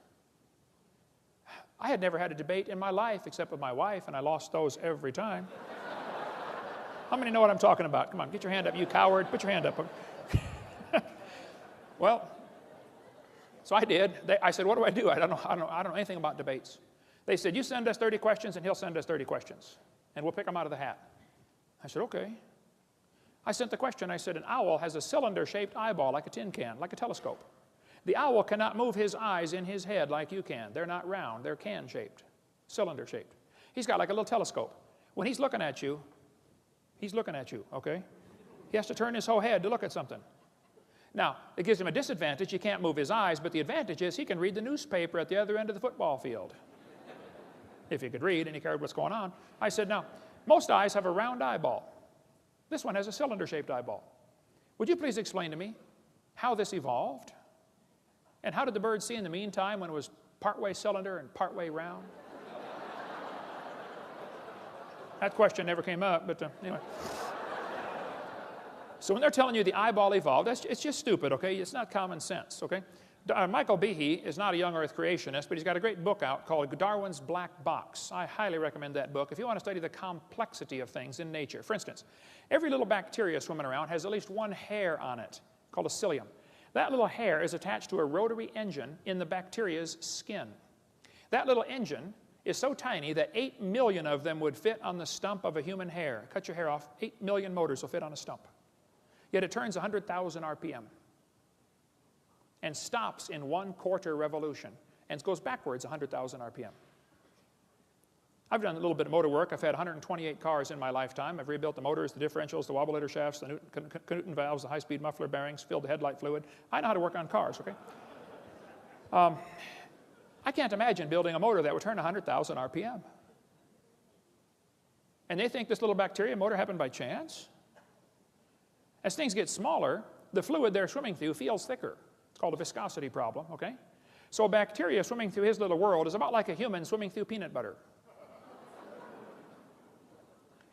I had never had a debate in my life except with my wife, and I lost those every time. How many know what I'm talking about? Come on, get your hand up, you coward. Put your hand up. Well, so I did. I said, what do I do? I don't know anything about debates. They said, you send us 30 questions, and he'll send us 30 questions, and we'll pick them out of the hat. I said, okay. I sent the question. I said, an owl has a cylinder-shaped eyeball like a tin can, like a telescope. The owl cannot move his eyes in his head like you can. They're not round. They're can-shaped, cylinder-shaped. He's got like a little telescope. When he's looking at you, okay? He has to turn his whole head to look at something. Now, it gives him a disadvantage. He can't move his eyes, but the advantage is he can read the newspaper at the other end of the football field. If he could read and he cared what's going on. I said, now, most eyes have a round eyeball. This one has a cylinder-shaped eyeball. Would you please explain to me how this evolved? And how did the bird see in the meantime when it was partway cylinder and partway round? That question never came up, but anyway. So when they're telling you the eyeball evolved, it's just stupid, okay? It's not common sense, okay? Michael Behe is not a young earth creationist, but he's got a great book out called Darwin's Black Box. I highly recommend that book if you want to study the complexity of things in nature. For instance, every little bacteria swimming around has at least one hair on it called a cilium. That little hair is attached to a rotary engine in the bacteria's skin. That little engine is so tiny that 8 million of them would fit on the stump of a human hair. Cut your hair off, 8 million motors will fit on a stump. Yet it turns 100,000 RPM and stops in 1/4 revolution and goes backwards 100,000 RPM. I've done a little bit of motor work. I've had 128 cars in my lifetime. I've rebuilt the motors, the differentials, the wobbleator shafts, the Newton valves, the high-speed muffler bearings, filled the headlight fluid. I know how to work on cars, okay? I can't imagine building a motor that would turn 100,000 RPM. And they think this little bacteria motor happened by chance? As things get smaller, the fluid they're swimming through feels thicker. It's called a viscosity problem, okay? So a bacteria swimming through his little world is about like a human swimming through peanut butter.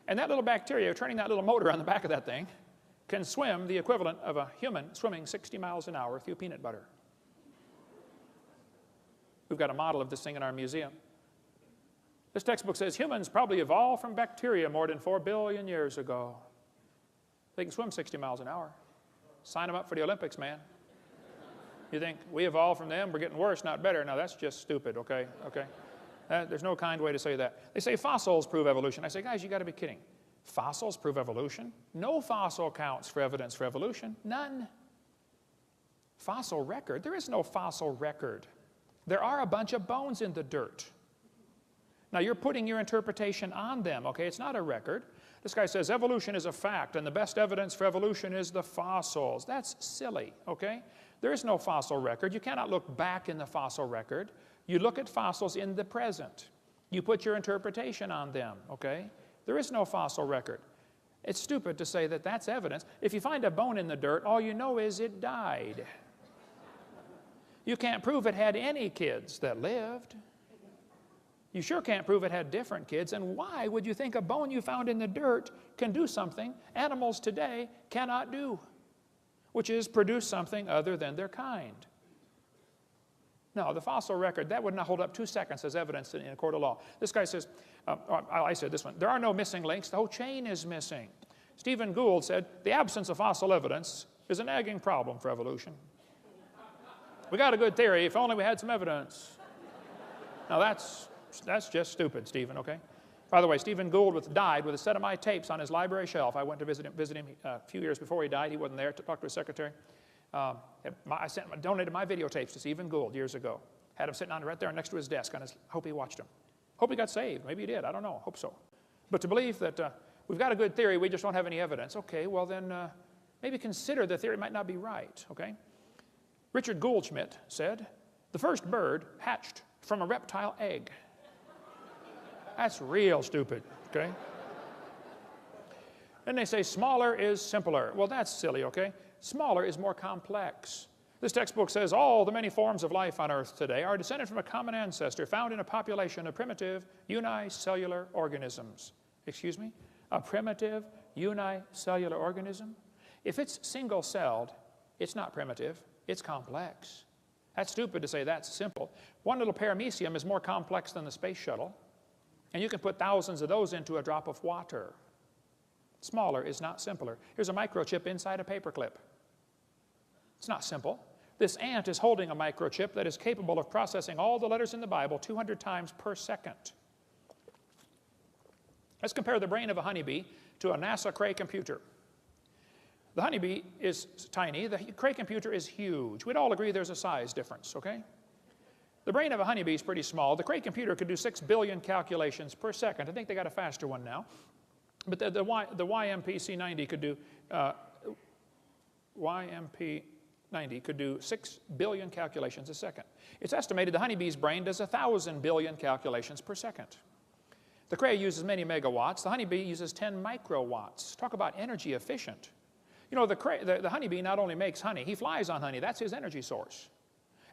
And that little bacteria, turning that little motor on the back of that thing, can swim the equivalent of a human swimming 60 miles an hour through peanut butter. We've got a model of this thing in our museum. This textbook says humans probably evolved from bacteria more than 4 billion years ago. They can swim 60 miles an hour. Sign them up for the Olympics, man. You think we evolved from them, we're getting worse, not better. No, that's just stupid, okay? Okay. There's no kind way to say that. They say fossils prove evolution. I say, guys, you got to be kidding. Fossils prove evolution? No fossil counts for evidence for evolution. None. Fossil record? There is no fossil record. There are a bunch of bones in the dirt. Now, you're putting your interpretation on them, okay? It's not a record. This guy says evolution is a fact, and the best evidence for evolution is the fossils. That's silly, okay? There is no fossil record. You cannot look back in the fossil record. You look at fossils in the present. You put your interpretation on them, okay? There is no fossil record. It's stupid to say that that's evidence. If you find a bone in the dirt, all you know is it died. You can't prove it had any kids that lived. You sure can't prove it had different kids. And why would you think a bone you found in the dirt can do something animals today cannot do, which is produce something other than their kind? No, the fossil record, that would not hold up 2 seconds as evidence in a court of law. This guy says, I said this one, there are no missing links, the whole chain is missing. Stephen Gould said, the absence of fossil evidence is a nagging problem for evolution. We got a good theory, if only we had some evidence. Now that's just stupid, Stephen, okay? By the way, Stephen Gould died with a set of my tapes on his library shelf. I went to visit him a few years before he died. He wasn't there to talk to his secretary. I donated my videotapes to Stephen Gould years ago. Had him sitting on right there next to his desk. Hope he watched them. Hope he got saved. Maybe he did. I don't know. Hope so. But to believe that we've got a good theory, we just don't have any evidence. Okay, well then maybe consider the theory might not be right, okay? Richard Goldschmidt said, the first bird hatched from a reptile egg. That's real stupid, okay? Then they say smaller is simpler. Well, that's silly, okay? Smaller is more complex. This textbook says all the many forms of life on Earth today are descended from a common ancestor found in a population of primitive unicellular organisms. Excuse me? A primitive unicellular organism? If it's single-celled, it's not primitive, it's complex. That's stupid to say that's simple. One little paramecium is more complex than the space shuttle, and you can put thousands of those into a drop of water. Smaller is not simpler. Here's a microchip inside a paperclip. It's not simple. This ant is holding a microchip that is capable of processing all the letters in the Bible 200 times per second. Let's compare the brain of a honeybee to a NASA Cray computer. The honeybee is tiny. The Cray computer is huge. We'd all agree there's a size difference, okay? The brain of a honeybee is pretty small. The Cray computer could do 6 billion calculations per second. I think they got a faster one now. But the YMP-C90 could do YMP-90 could do 6 billion calculations a second. It's estimated the honeybee's brain does 1,000 billion calculations per second. The Cray uses many megawatts. The honeybee uses 10 microwatts. Talk about energy efficient. You know, the honeybee not only makes honey, he flies on honey. That's his energy source.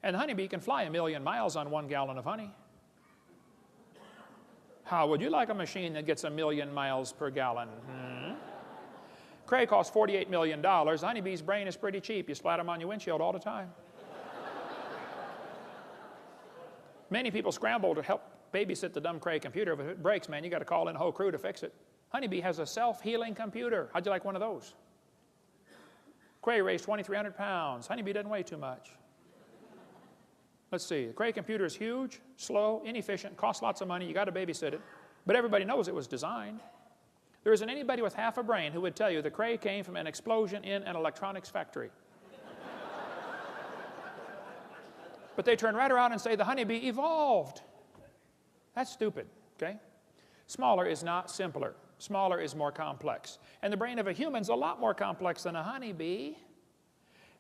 And the honeybee can fly 1,000,000 miles on 1 gallon of honey. How would you like a machine that gets 1,000,000 miles per gallon? Cray costs $48 million. The honeybee's brain is pretty cheap. You splat them on your windshield all the time. Many people scramble to help babysit the dumb Cray computer. If it breaks, man, you got to call in a whole crew to fix it. Honeybee has a self-healing computer. How'd you like one of those? Cray weighs 2,300 pounds. Honeybee doesn't weigh too much. Let's see. The Cray computer is huge, slow, inefficient, costs lots of money. You got to babysit it. But everybody knows it was designed. There isn't anybody with half a brain who would tell you the Cray came from an explosion in an electronics factory. But they turn right around and say the honeybee evolved. That's stupid, okay? Smaller is not simpler. Smaller is more complex. And the brain of a human's a lot more complex than a honeybee.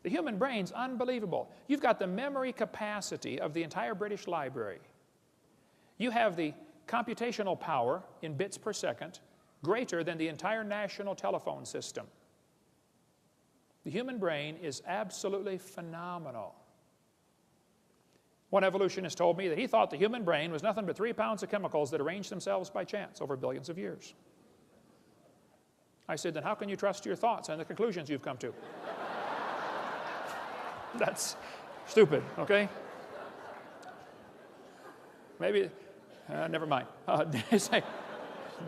The human brain's unbelievable. You've got the memory capacity of the entire British Library. You have the computational power in bits per second greater than the entire national telephone system. The human brain is absolutely phenomenal. One evolutionist told me that he thought the human brain was nothing but 3 pounds of chemicals that arranged themselves by chance over billions of years. I said, then how can you trust your thoughts and the conclusions you've come to? That's stupid, okay? Maybe, never mind.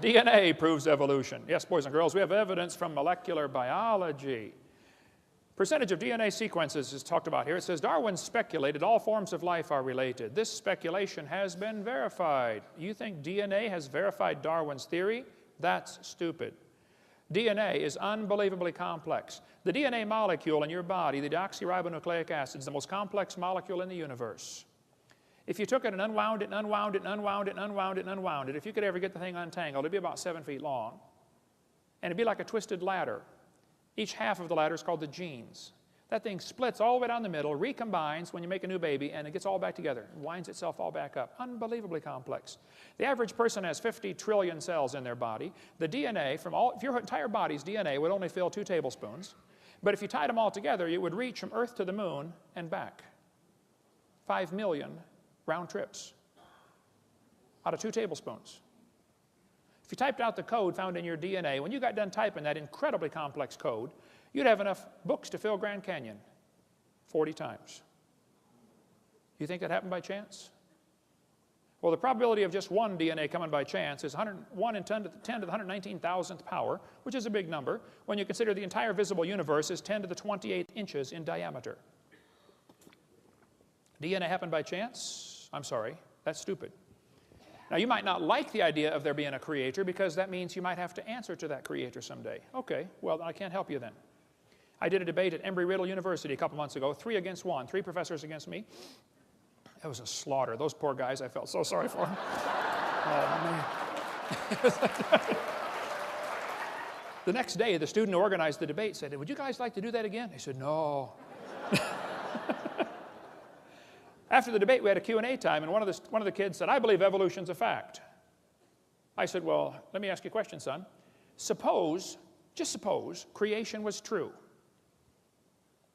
DNA proves evolution. Yes, boys and girls, we have evidence from molecular biology. Percentage of DNA sequences is talked about here. It says Darwin speculated all forms of life are related. This speculation has been verified. You think DNA has verified Darwin's theory? That's stupid. DNA is unbelievably complex. The DNA molecule in your body, the deoxyribonucleic acid, is the most complex molecule in the universe. If you took it and unwound it and unwound it and unwound it and unwound it and unwound it, if you could ever get the thing untangled, it'd be about 7 feet long. And it'd be like a twisted ladder. Each half of the ladder is called the genes. That thing splits all the way down the middle, recombines when you make a new baby, and it gets all back together, and winds itself all back up. Unbelievably complex. The average person has 50 trillion cells in their body. The DNA from all, if your entire body's DNA would only fill 2 tablespoons, but if you tied them all together, it would reach from Earth to the moon and back. 5 million round trips out of 2 tablespoons. If you typed out the code found in your DNA, when you got done typing that incredibly complex code, you'd have enough books to fill Grand Canyon 40 times. You think that happened by chance? Well, the probability of just one DNA coming by chance is 1 in 10 to the 119,000th power, which is a big number, when you consider the entire visible universe is 10 to the 28th inches in diameter. DNA happened by chance? I'm sorry, that's stupid. Now, you might not like the idea of there being a creator because that means you might have to answer to that creator someday. Okay, well, I can't help you then. I did a debate at Embryo University a couple months ago, 3 against 1, 3 professors against me. It was a slaughter. Those poor guys, I felt so sorry for them. Oh, man. The next day, the student who organized the debate said, would you guys like to do that again? I said, no. After the debate, we had a Q&A time, and one of the kids said, I believe evolution's a fact. I said, well, let me ask you a question, son. Suppose, just suppose, creation was true.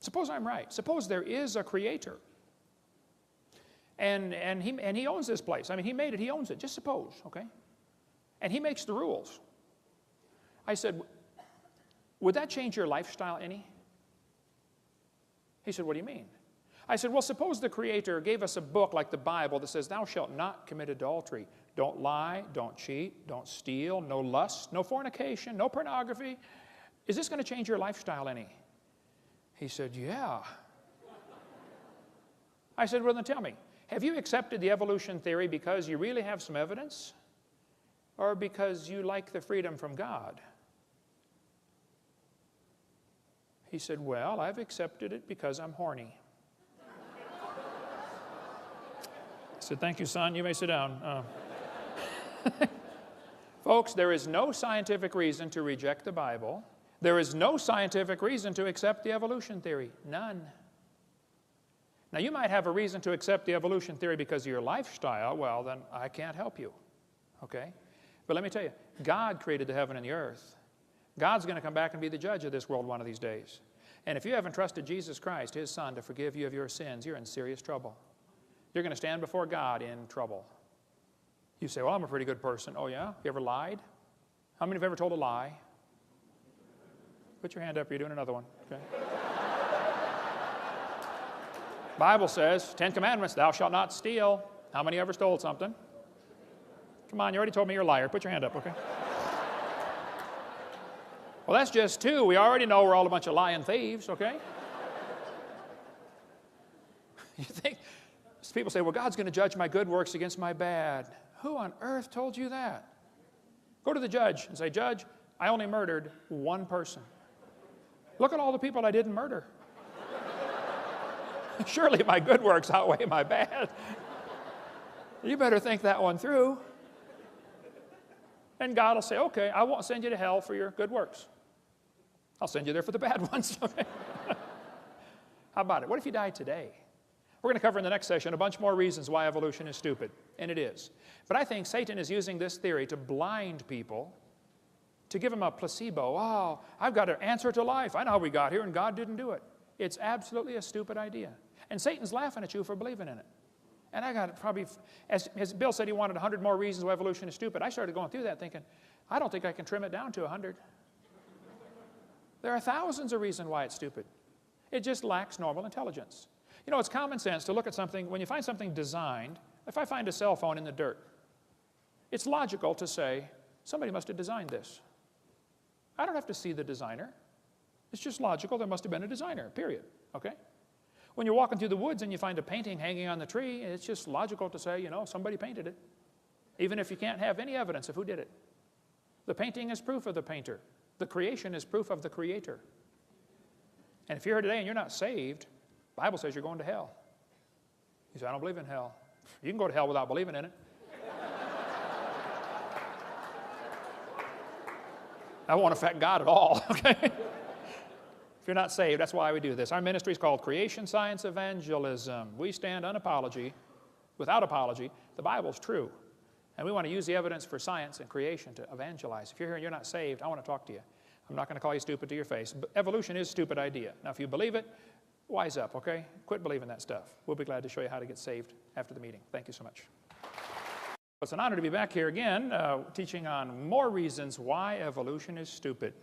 Suppose I'm right. Suppose there is a creator. And he owns this place. I mean, he made it, he owns it. Just suppose, okay? And he makes the rules. I said, would that change your lifestyle any? He said, what do you mean? I said, well, suppose the Creator gave us a book like the Bible that says, thou shalt not commit adultery. Don't lie, don't cheat, don't steal, no lust, no fornication, no pornography. Is this going to change your lifestyle any? He said, yeah. I said, well, then tell me, have you accepted the evolution theory because you really have some evidence, or because you like the freedom from God? He said, well, I've accepted it because I'm horny. I said, thank you, son. You may sit down. Folks, there is no scientific reason to reject the Bible. There is no scientific reason to accept the evolution theory. None. Now, you might have a reason to accept the evolution theory because of your lifestyle. Well, then I can't help you, okay? But let me tell you, God created the heaven and the earth. God's going to come back and be the judge of this world one of these days. And if you haven't trusted Jesus Christ, His Son, to forgive you of your sins, you're in serious trouble. You're going to stand before God in trouble. You say, well, I'm a pretty good person. Oh, yeah? You ever lied? How many have ever told a lie? Put your hand up. You're doing another one. Okay. Bible says, 10 Commandments, thou shalt not steal. How many ever stole something? Come on, you already told me you're a liar. Put your hand up, okay? Well, that's just 2. We already know we're all a bunch of lying thieves, okay? You think, people say, well, God's going to judge my good works against my bad. Who on earth told you that? Go to the judge and say, Judge, I only murdered 1 person. Look at all the people I didn't murder. Surely my good works outweigh my bad. You better think that one through. And God will say, okay, I won't send you to hell for your good works. I'll send you there for the bad ones. How about it? What if you died today? We're going to cover in the next session a bunch more reasons why evolution is stupid, and it is. But I think Satan is using this theory to blind people, to give them a placebo. Oh, I've got an answer to life. I know how we got here, and God didn't do it. It's absolutely a stupid idea. And Satan's laughing at you for believing in it. And I got probably, as Bill said, he wanted 100 more reasons why evolution is stupid. I started going through that thinking, I don't think I can trim it down to 100. There are thousands of reasons why it's stupid. It just lacks normal intelligence. You know, it's common sense to look at something, when you find something designed, if I find a cell phone in the dirt, it's logical to say, somebody must have designed this. I don't have to see the designer. It's just logical, there must have been a designer, period, okay? When you're walking through the woods and you find a painting hanging on the tree, it's just logical to say, you know, somebody painted it, even if you can't have any evidence of who did it. The painting is proof of the painter. The creation is proof of the Creator. And if you're here today and you're not saved, the Bible says you're going to hell. You say, I don't believe in hell. You can go to hell without believing in it. That won't affect God at all, okay? If you're not saved, that's why we do this. Our ministry is called Creation Science Evangelism. We stand without apology. The Bible's true. And we want to use the evidence for science and creation to evangelize. If you're here and you're not saved, I want to talk to you. I'm not going to call you stupid to your face. But evolution is a stupid idea. Now, if you believe it, wise up, okay? Quit believing that stuff. We'll be glad to show you how to get saved after the meeting. Thank you so much. It's an honor to be back here again, teaching on more reasons why evolution is stupid.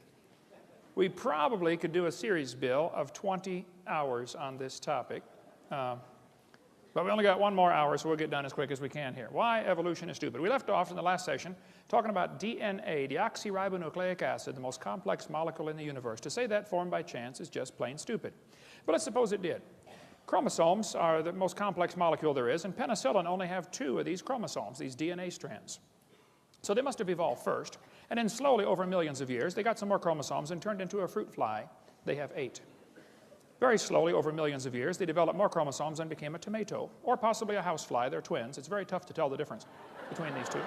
We probably could do a series, Bill, of 20 hours on this topic. But we only got 1 more hour, so we'll get done as quick as we can here. Why evolution is stupid. We left off in the last session talking about DNA, deoxyribonucleic acid, the most complex molecule in the universe. To say that formed by chance is just plain stupid. But let's suppose it did. Chromosomes are the most complex molecule there is, and penicillin only have 2 of these chromosomes, these DNA strands. So they must have evolved first, and then slowly over millions of years, they got some more chromosomes and turned into a fruit fly. They have 8. Very slowly over millions of years, they developed more chromosomes and became a tomato, or possibly a housefly. They're twins. It's very tough to tell the difference between these 2.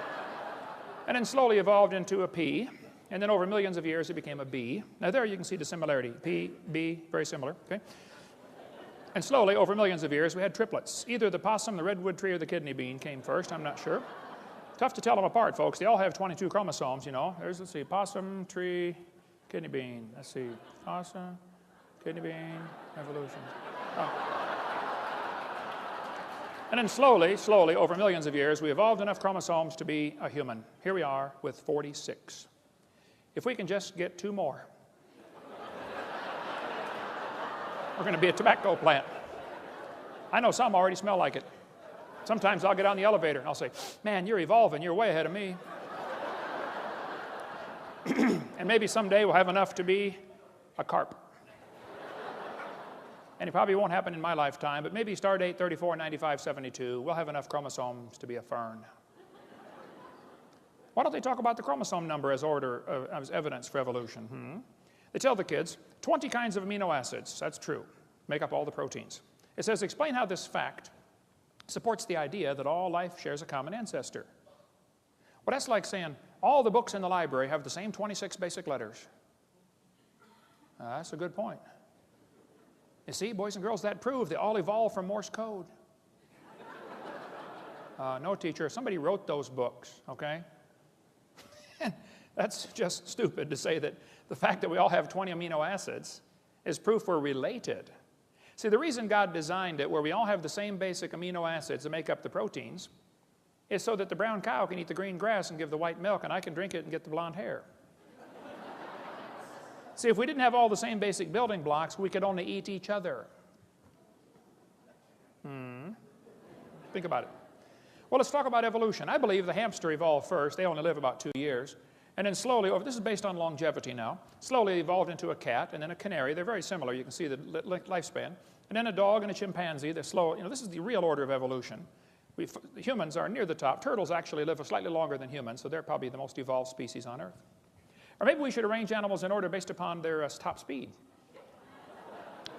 And then slowly evolved into a pea, and then over millions of years, it became a bee. Now there you can see the similarity. Pea, bee, very similar, okay? And slowly, over millions of years, we had triplets. Either the possum, the redwood tree, or the kidney bean came first. I'm not sure. Tough to tell them apart, folks. They all have 22 chromosomes, you know. There's, let's see, possum, tree, kidney bean. Let's see, possum, kidney bean, evolution. Oh. And then slowly, over millions of years, we evolved enough chromosomes to be a human. Here we are with 46. If we can just get 2 more, we're going to be a tobacco plant. I know some already smell like it. Sometimes I'll get on the elevator and I'll say, man, you're evolving, you're way ahead of me. And maybe someday we'll have enough to be a carp. And it probably won't happen in my lifetime, but maybe star date 349572, we'll have enough chromosomes to be a fern. Why don't they talk about the chromosome number as evidence for evolution? They tell the kids 20 kinds of amino acids, that's true, make up all the proteins. It says, explain how this fact supports the idea that all life shares a common ancestor. Well, that's like saying all the books in the library have the same 26 basic letters. That's a good point. You see, boys and girls, that proves they all evolved from Morse code. No, teacher, somebody wrote those books, okay? That's just stupid to say that the fact that we all have 20 amino acids is proof we're related. See, the reason God designed it where we all have the same basic amino acids that make up the proteins is so that the brown cow can eat the green grass and give the white milk, and I can drink it and get the blonde hair. See, if we didn't have all the same basic building blocks, we could only eat each other. Think about it. Well, let's talk about evolution. I believe the hamster evolved first. They only live about 2 years. And then slowly, this is based on longevity now, slowly evolved into a cat and then a canary. They're very similar. You can see the lifespan. And then a dog and a chimpanzee. They're slow. This is the real order of evolution. Humans are near the top. Turtles actually live slightly longer than humans, so they're probably the most evolved species on Earth. Or maybe we should arrange animals in order based upon their top speed.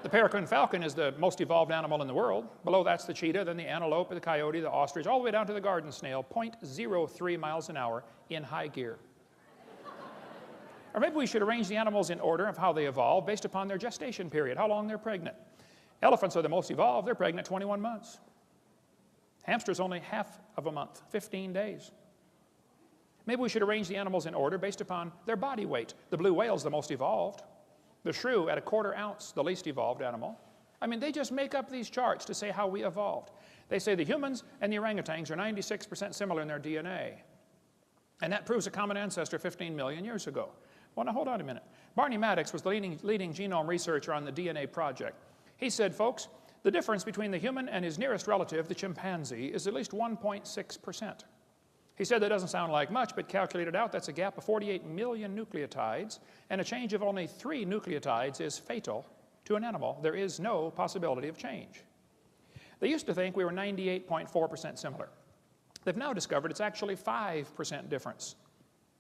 The peregrine falcon is the most evolved animal in the world. Below that's the cheetah, then the antelope, the coyote, the ostrich, all the way down to the garden snail, 0.03 miles an hour in high gear. Or maybe we should arrange the animals in order of how they evolve based upon their gestation period, how long they're pregnant. Elephants are the most evolved. They're pregnant 21 months. Hamsters only half of a month, 15 days. Maybe we should arrange the animals in order based upon their body weight. The blue whale's the most evolved. The shrew at 1/4 ounce, the least evolved animal. I mean, they just make up these charts to say how we evolved. They say the humans and the orangutans are 96% similar in their DNA. And that proves a common ancestor 15 million years ago. Well, now hold on a minute. Barney Maddox was the leading genome researcher on the DNA project. He said, folks, the difference between the human and his nearest relative, the chimpanzee, is at least 1.6%. He said that doesn't sound like much, but calculated out, that's a gap of 48 million nucleotides, and a change of only 3 nucleotides is fatal to an animal. There is no possibility of change. They used to think we were 98.4% similar. They've now discovered it's actually 5% difference.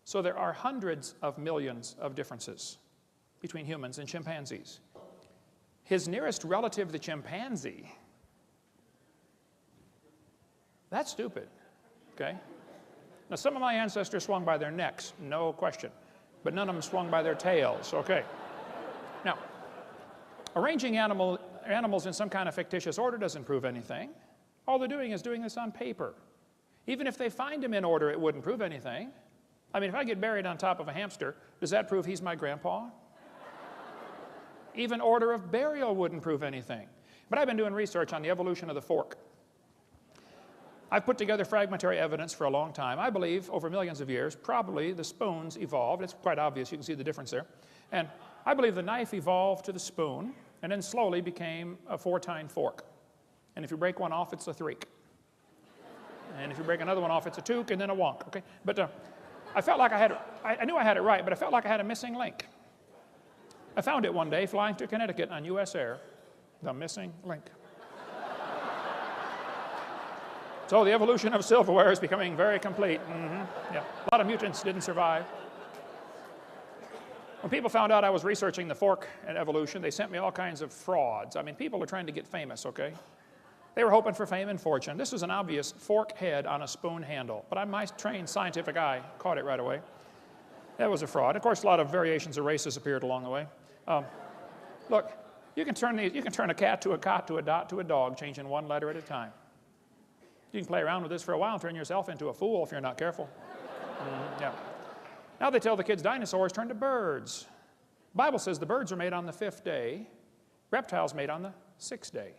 So there are hundreds of millions of differences between humans and chimpanzees. His nearest relative, the chimpanzee, that's stupid, okay? Now, some of my ancestors swung by their necks, no question, but none of them swung by their tails, okay? Now, arranging animals in some kind of fictitious order doesn't prove anything. All they're doing is doing this on paper. Even if they find him in order, it wouldn't prove anything. I mean, if I get buried on top of a hamster, does that prove he's my grandpa? Even order of burial wouldn't prove anything. But I've been doing research on the evolution of the fork. I've put together fragmentary evidence for a long time. I believe over millions of years, probably the spoons evolved. It's quite obvious. You can see the difference there. And I believe the knife evolved to the spoon and then slowly became a 4-tine fork. And if you break one off, it's a threek. And if you break another one off, it's a took and then a wonk. Okay? But I felt like I knew I had it right, but I felt like I had a missing link. I found it one day flying to Connecticut on U.S. Air, the missing link. So the evolution of silverware is becoming very complete. Yeah. A lot of mutants didn't survive. When people found out I was researching the fork and evolution, they sent me all kinds of frauds. I mean, people are trying to get famous, okay? They were hoping for fame and fortune. This was an obvious fork head on a spoon handle, but my trained scientific eye caught it right away. That was a fraud. Of course, a lot of variations of races appeared along the way. Look, you can turn a cat to a cot to a dot to a dog, changing one letter at a time. You can play around with this for a while and turn yourself into a fool if you're not careful. Yeah. Now they tell the kids dinosaurs turned to birds. The Bible says the birds are made on the 5th day, Reptiles made on the 6th day.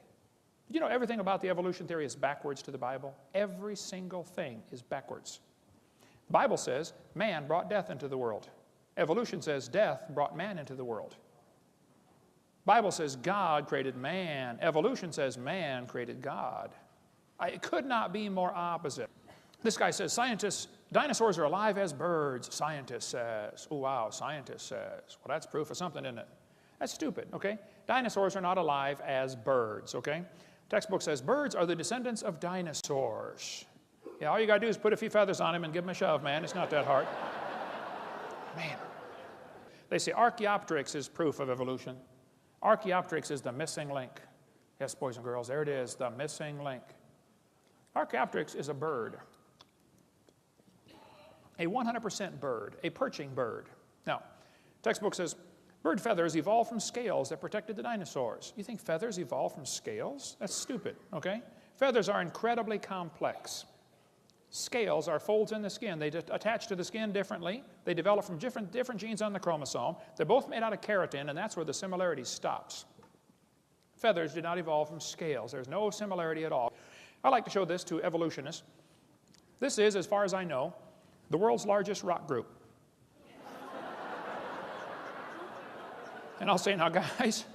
Did you know everything about the evolution theory is backwards to the Bible? Every single thing is backwards. The Bible says man brought death into the world. Evolution says death brought man into the world. The Bible says God created man. Evolution says man created God. It could not be more opposite. This guy says, dinosaurs are alive as birds, scientist says. Oh, wow, scientist says. Well, that's proof of something, isn't it? That's stupid, okay? Dinosaurs are not alive as birds, okay? Textbook says birds are the descendants of dinosaurs. Yeah, all you got to do is put a few feathers on him and give him a shove, man. It's not that hard. Man. They say Archaeopteryx is proof of evolution. Archaeopteryx is the missing link. Yes, boys and girls, there it is, the missing link. Archaeopteryx is a bird. A 100% bird, a perching bird. Now, textbook says bird feathers evolved from scales that protected the dinosaurs. You think feathers evolved from scales? That's stupid, okay? Feathers are incredibly complex. Scales are folds in the skin. They attach to the skin differently. They develop from different genes on the chromosome. They're both made out of keratin, and that's where the similarity stops. Feathers did not evolve from scales. There's no similarity at all. I like to show this to evolutionists. This is, as far as I know, the world's largest rock group. And I'll say, now guys,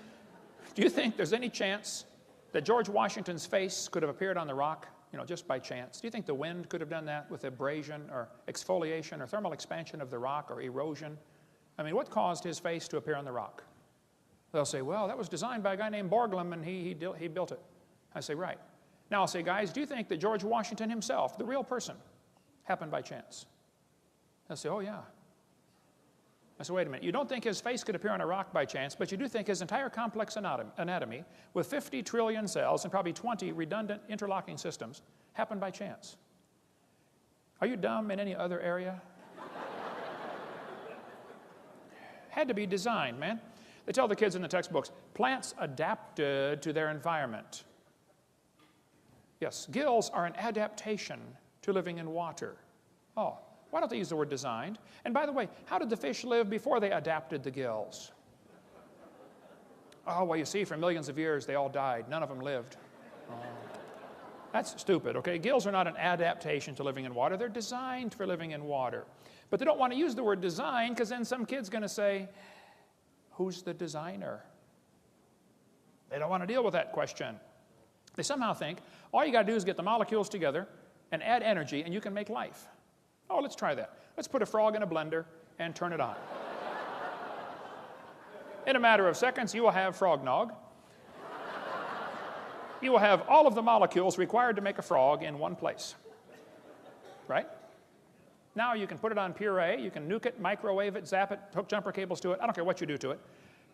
do you think there's any chance that George Washington's face could have appeared on the rock, just by chance? Do you think the wind could have done that with abrasion or exfoliation or thermal expansion of the rock or erosion? I mean, what caused his face to appear on the rock? They'll say, well, that was designed by a guy named Borglum, and he built it. I say, right. Now I'll say, guys, do you think that George Washington himself, the real person, happened by chance? They'll say, oh, yeah. I said, wait a minute. You don't think his face could appear on a rock by chance, but you do think his entire complex anatomy with 50 trillion cells and probably 20 redundant interlocking systems happened by chance. Are you dumb in any other area? Had to be designed, man. They tell the kids in the textbooks, plants adapted to their environment. Yes, gills are an adaptation to living in water. Oh. Why don't they use the word designed? And by the way, how did the fish live before they adapted the gills? Oh, well, you see, for millions of years, they all died. None of them lived. Oh. That's stupid, okay? Gills are not an adaptation to living in water. They're designed for living in water. But they don't want to use the word design because then some kid's going to say, who's the designer? They don't want to deal with that question. They somehow think all you got to do is get the molecules together and add energy and you can make life. Oh, let's try that. Let's put a frog in a blender and turn it on. In a matter of seconds, you will have frog nog. You will have all of the molecules required to make a frog in one place. Right? Now you can put it on puree, you can nuke it, microwave it, zap it, hook jumper cables to it. I don't care what you do to it.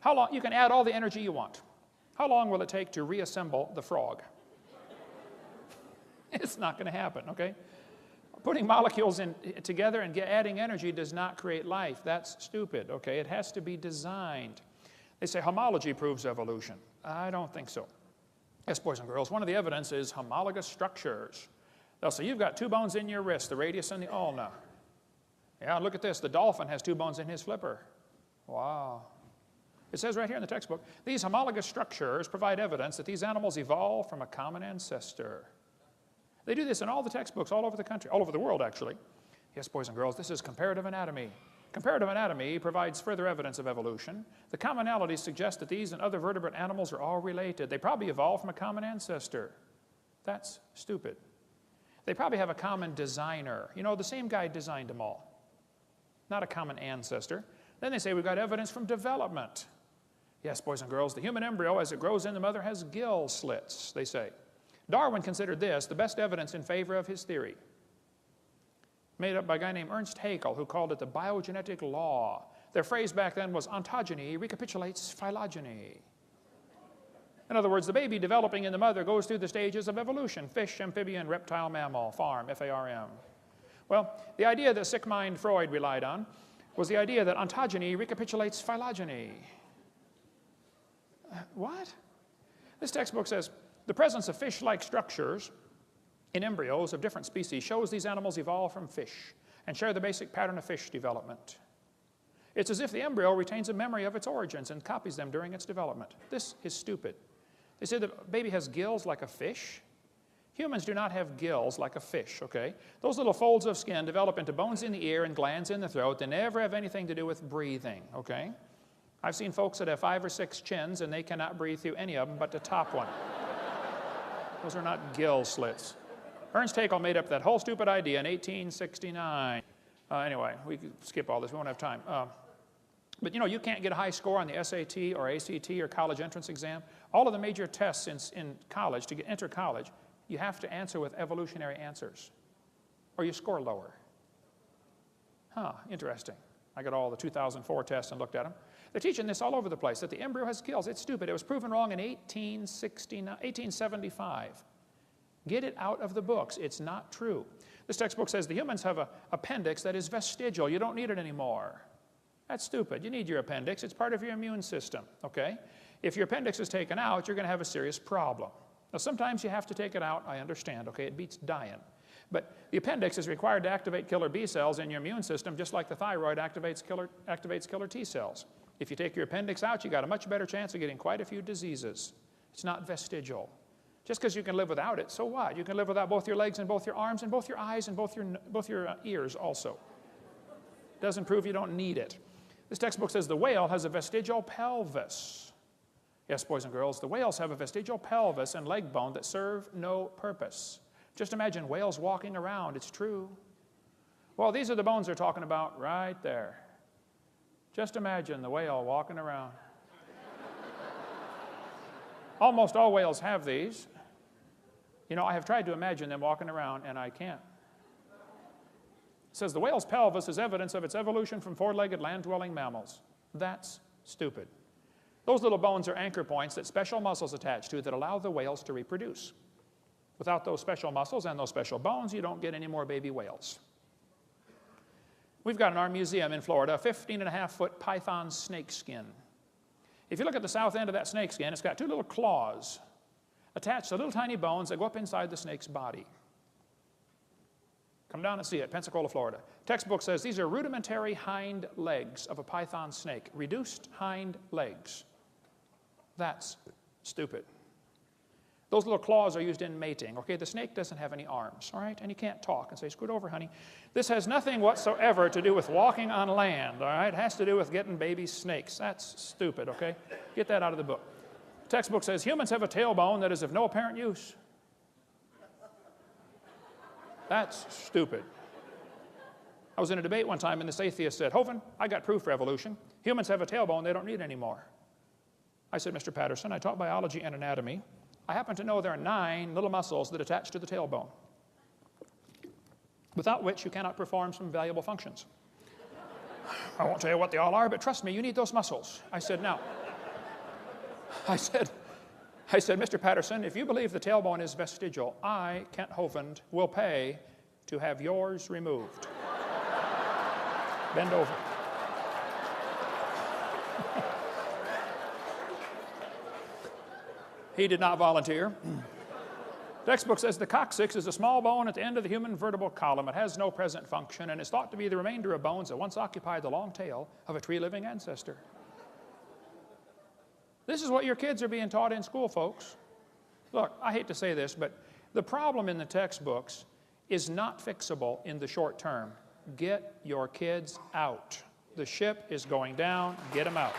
How long? You can add all the energy you want. How long will it take to reassemble the frog? It's not going to happen, okay? Putting molecules together and adding energy does not create life. That's stupid, okay? It has to be designed. They say homology proves evolution. I don't think so. Yes, boys and girls, one of the evidence is homologous structures. They'll say, you've got 2 bones in your wrist, the radius and the ulna. Yeah, look at this. The dolphin has 2 bones in his flipper. Wow. It says right here in the textbook, these homologous structures provide evidence that these animals evolved from a common ancestor. They do this in all the textbooks all over the country, all over the world, actually. Yes, boys and girls, this is comparative anatomy. Comparative anatomy provides further evidence of evolution. The commonalities suggest that these and other vertebrate animals are all related. They probably evolved from a common ancestor. That's stupid. They probably have a common designer. The same guy designed them all. Not a common ancestor. Then they say we've got evidence from development. Yes, boys and girls, the human embryo, as it grows in the mother, has gill slits, they say. Darwin considered this the best evidence in favor of his theory, made up by a guy named Ernst Haeckel, who called it the biogenetic law. Their phrase back then was ontogeny recapitulates phylogeny. In other words, the baby developing in the mother goes through the stages of evolution: fish, amphibian, reptile, mammal, farm, F-A-R-M. Well, the idea that sick mind Freud relied on was the idea that ontogeny recapitulates phylogeny. What? This textbook says, the presence of fish-like structures in embryos of different species shows these animals evolved from fish and share the basic pattern of fish development. It's as if the embryo retains a memory of its origins and copies them during its development. This is stupid. They say the baby has gills like a fish. Humans do not have gills like a fish, okay? Those little folds of skin develop into bones in the ear and glands in the throat. They never have anything to do with breathing, okay? I've seen folks that have 5 or 6 chins and they cannot breathe through any of them but the top one. Those are not gill slits. Ernst Haeckel made up that whole stupid idea in 1869. Anyway, we can skip all this. We won't have time. But you know, you can't get a high score on the SAT or ACT or college entrance exam. All of the major tests in college, to enter college, you have to answer with evolutionary answers, or you score lower. Huh, interesting. I got all the 2004 tests and looked at them. They're teaching this all over the place, that the embryo has gills. It's stupid. It was proven wrong in 1875. Get it out of the books. It's not true. This textbook says the humans have an appendix that is vestigial. You don't need it anymore. That's stupid. You need your appendix. It's part of your immune system, okay? If your appendix is taken out, you're going to have a serious problem. Now, sometimes you have to take it out. I understand, okay? It beats dying. But the appendix is required to activate killer B cells in your immune system, just like the thyroid activates killer T cells. If you take your appendix out, you got a much better chance of getting quite a few diseases. It's not vestigial. Just because you can live without it, so what? You can live without both your legs and both your arms and both your eyes and both your ears also. Doesn't prove you don't need it. This textbook says the whale has a vestigial pelvis. Yes, boys and girls, the whales have a vestigial pelvis and leg bone that serve no purpose. Just imagine whales walking around. It's true. Well, these are the bones they're talking about right there. Just imagine the whale walking around. Almost all whales have these. You know, I have tried to imagine them walking around, and I can't. It says the whale's pelvis is evidence of its evolution from 4-legged land-dwelling mammals. That's stupid. Those little bones are anchor points that special muscles attach to that allow the whales to reproduce. Without those special muscles and those special bones, you don't get any more baby whales. We've got in our museum in Florida a 15.5-foot python snake skin. If you look at the south end of that snake skin, it's got 2 little claws attached to little tiny bones that go up inside the snake's body. Come down and see it, Pensacola, Florida. Textbook says these are rudimentary hind legs of a python snake. Reduced hind legs. That's stupid. Those little claws are used in mating. Okay, the snake doesn't have any arms, all right? And you can't talk and say, scoot over, honey. This has nothing whatsoever to do with walking on land, all right? It has to do with getting baby snakes. That's stupid, okay? Get that out of the book. The textbook says humans have a tailbone that is of no apparent use. That's stupid. I was in a debate one time and this atheist said, Hovind, I got proof for evolution. Humans have a tailbone they don't need anymore. I said, Mr. Patterson, I taught biology and anatomy. I happen to know there are 9 little muscles that attach to the tailbone, without which you cannot perform some valuable functions. I won't tell you what they all are, but trust me, you need those muscles. I said, now, I said, Mr. Patterson, if you believe the tailbone is vestigial, I, Kent Hovind, will pay to have yours removed. Bend over. He did not volunteer. Textbook says the coccyx is a small bone at the end of the human vertebral column. It has no present function and is thought to be the remainder of bones that once occupied the long tail of a tree-living ancestor. This is what your kids are being taught in school, folks. Look, I hate to say this, but the problem in the textbooks is not fixable in the short term. Get your kids out. The ship is going down. Get them out.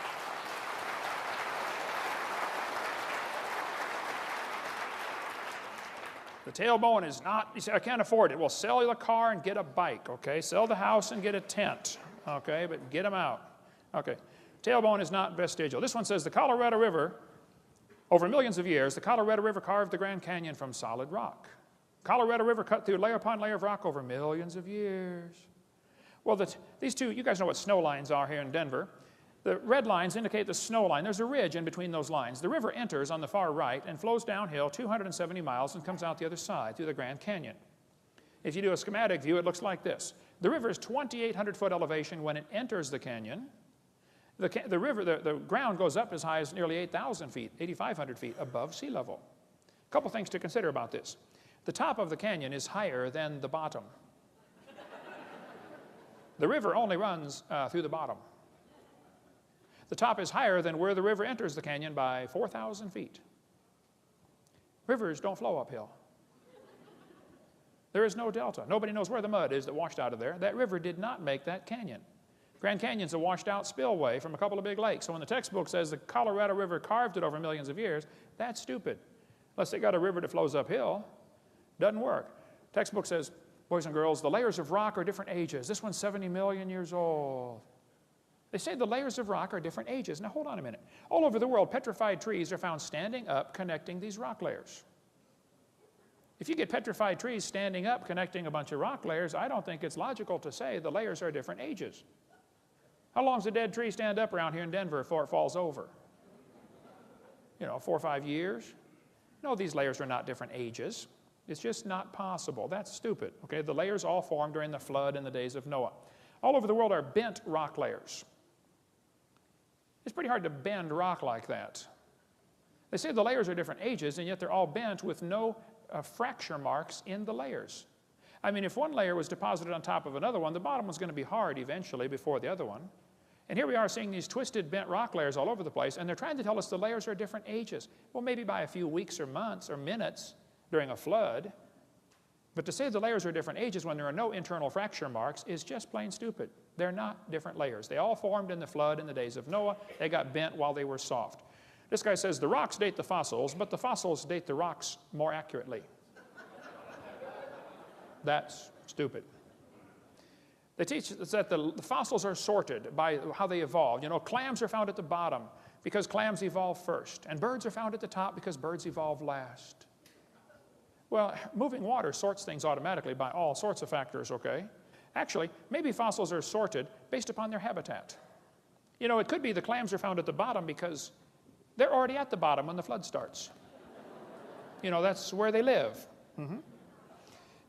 The tailbone is not, you say, I can't afford it. Well, sell the car and get a bike, okay? Sell the house and get a tent, okay? But get them out. Okay. Tailbone is not vestigial. This one says the Colorado River, over millions of years, the Colorado River carved the Grand Canyon from solid rock. Colorado River cut through layer upon layer of rock over millions of years. Well, these two, you guys know what snow lines are here in Denver. The red lines indicate the snow line. There's a ridge in between those lines. The river enters on the far right and flows downhill 270 miles and comes out the other side through the Grand Canyon. If you do a schematic view, it looks like this. The river is 2,800-foot elevation when it enters the canyon. The ground goes up as high as nearly 8,000 feet, 8,500 feet above sea level. A couple things to consider about this. The top of the canyon is higher than the bottom. The river only runs through the bottom. The top is higher than where the river enters the canyon by 4,000 feet. Rivers don't flow uphill. There is no delta. Nobody knows where the mud is that washed out of there. That river did not make that canyon. Grand Canyon's a washed out spillway from a couple of big lakes. So when the textbook says the Colorado River carved it over millions of years, that's stupid. Unless they got a river that flows uphill, doesn't work. Textbook says, boys and girls, the layers of rock are different ages. This one's 70 million years old. They say the layers of rock are different ages. Now hold on a minute. All over the world, petrified trees are found standing up connecting these rock layers. If you get petrified trees standing up connecting a bunch of rock layers, I don't think it's logical to say the layers are different ages. How long does a dead tree stand up around here in Denver before it falls over? 4 or 5 years? No, these layers are not different ages. It's just not possible. That's stupid. Okay, the layers all formed during the flood in the days of Noah. All over the world are bent rock layers. It's pretty hard to bend rock like that. They say the layers are different ages, and yet they're all bent with no fracture marks in the layers. I mean, if one layer was deposited on top of another one, the bottom was going to be hard eventually before the other one. And here we are seeing these twisted, bent rock layers all over the place, and they're trying to tell us the layers are different ages. Well, maybe by a few weeks or months or minutes during a flood. But to say the layers are different ages when there are no internal fracture marks is just plain stupid. They're not different layers. They all formed in the flood in the days of Noah. They got bent while they were soft. This guy says the rocks date the fossils, but the fossils date the rocks more accurately. That's stupid. They teach us that the fossils are sorted by how they evolved. Clams are found at the bottom because clams evolved first, and birds are found at the top because birds evolved last. Well, moving water sorts things automatically by all sorts of factors, okay? Actually, maybe fossils are sorted based upon their habitat. It could be the clams are found at the bottom because they're already at the bottom when the flood starts. That's where they live.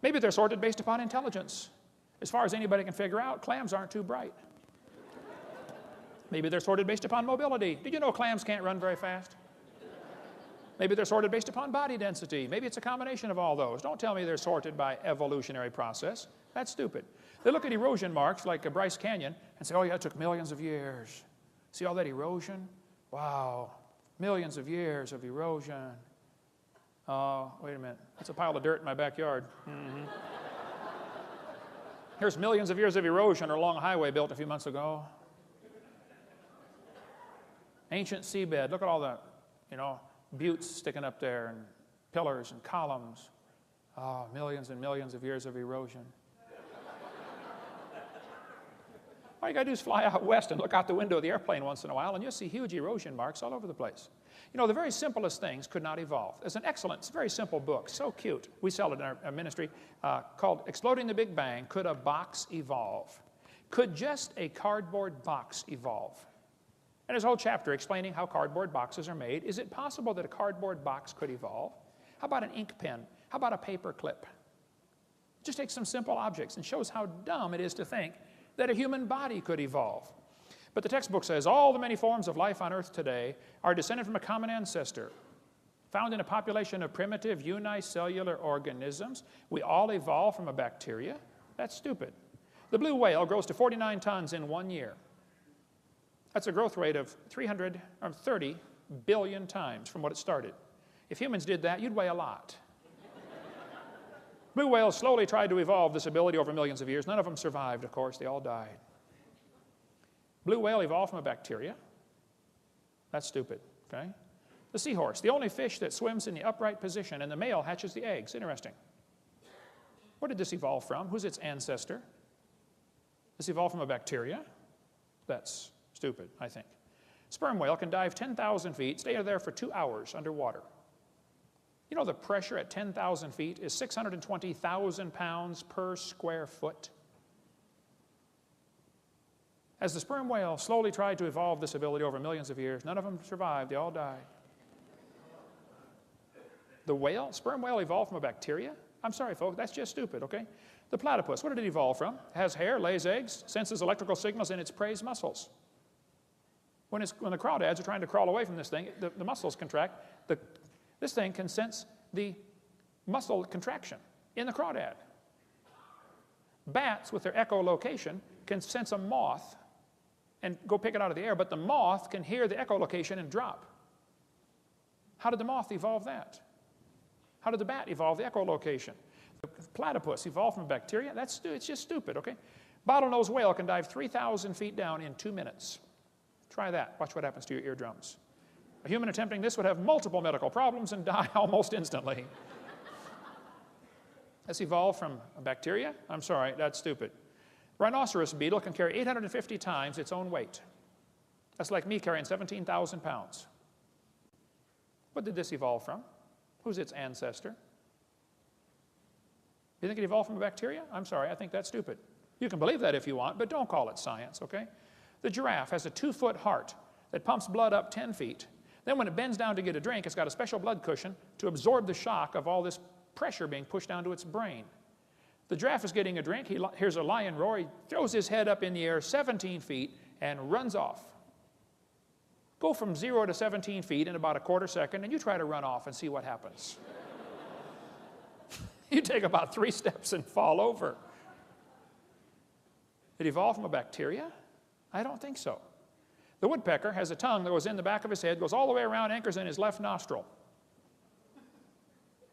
Maybe they're sorted based upon intelligence. As far as anybody can figure out, clams aren't too bright. Maybe they're sorted based upon mobility. Did you know clams can't run very fast? Maybe they're sorted based upon body density. Maybe it's a combination of all those. Don't tell me they're sorted by evolutionary process. That's stupid. They look at erosion marks like a Bryce Canyon and say, oh yeah, it took millions of years. See all that erosion? Wow, millions of years of erosion. Oh, wait a minute. That's a pile of dirt in my backyard. Here's millions of years of erosion along a highway built a few months ago. Ancient seabed. Look at all the, buttes sticking up there and pillars and columns. Oh, millions and millions of years of erosion. All you got to do is fly out west and look out the window of the airplane once in a while, and you'll see huge erosion marks all over the place. The very simplest things could not evolve. There's an excellent, very simple book, so cute. We sell it in our ministry, called Exploding the Big Bang, Could a Box Evolve? Could just a cardboard box evolve? And there's a whole chapter explaining how cardboard boxes are made. Is it possible that a cardboard box could evolve? How about an ink pen? How about a paper clip? Just take some simple objects and shows how dumb it is to think that a human body could evolve. But the textbook says all the many forms of life on Earth today are descended from a common ancestor, found in a population of primitive unicellular organisms. We all evolved from a bacteria. That's stupid. The blue whale grows to 49 tons in 1 year. That's a growth rate of 330 billion times from what it started. If humans did that, you'd weigh a lot. Blue whales slowly tried to evolve this ability over millions of years. None of them survived, of course. They all died. Blue whale evolved from a bacteria. That's stupid, okay? The seahorse, the only fish that swims in the upright position, and the male hatches the eggs. Interesting. What did this evolve from? Who's its ancestor? This evolved from a bacteria? That's stupid, I think. Sperm whale can dive 10,000 feet, stay there for 2 hours underwater. The pressure at 10,000 feet is 620,000 pounds per square foot. As the sperm whale slowly tried to evolve this ability over millions of years, none of them survived. They all died. The sperm whale evolved from a bacteria? I'm sorry, folks, that's just stupid, okay? The platypus, what did it evolve from? It has hair, lays eggs, senses electrical signals in its prey's muscles. When the crawdads are trying to crawl away from this thing, the muscles contract. This thing can sense the muscle contraction in the crawdad. Bats, with their echolocation, can sense a moth and go pick it out of the air, but the moth can hear the echolocation and drop. How did the moth evolve that? How did the bat evolve the echolocation? The platypus evolved from bacteria? It's just stupid, okay? Bottlenose whale can dive 3,000 feet down in 2 minutes. Try that. Watch what happens to your eardrums. A human attempting this would have multiple medical problems and die almost instantly. This evolved from a bacteria? I'm sorry, that's stupid. Rhinoceros beetle can carry 850 times its own weight. That's like me carrying 17,000 pounds. What did this evolve from? Who's its ancestor? You think it evolved from a bacteria? I'm sorry, I think that's stupid. You can believe that if you want, but don't call it science, okay? The giraffe has a 2-foot heart that pumps blood up 10 feet. Then when it bends down to get a drink, it's got a special blood cushion to absorb the shock of all this pressure being pushed down to its brain. The giraffe is getting a drink. He hears a lion roar. He throws his head up in the air 17 feet and runs off. Go from 0 to 17 feet in about a quarter second, and you try to run off and see what happens. You take about 3 steps and fall over. Did it evolve from a bacteria? I don't think so. The woodpecker has a tongue that goes in the back of his head, goes all the way around, anchors in his left nostril.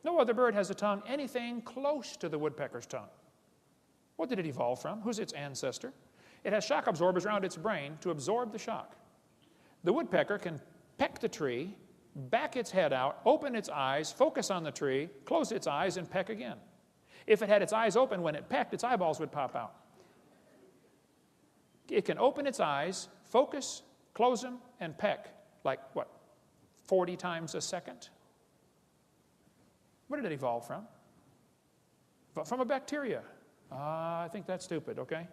No other bird has a tongue anything close to the woodpecker's tongue. What did it evolve from? Who's its ancestor? It has shock absorbers around its brain to absorb the shock. The woodpecker can peck the tree, back its head out, open its eyes, focus on the tree, close its eyes, and peck again. If it had its eyes open when it pecked, its eyeballs would pop out. It can open its eyes, focus, close them, and peck, like, what, 40 times a second? Where did it evolve from? From a bacteria. I think that's stupid, okay?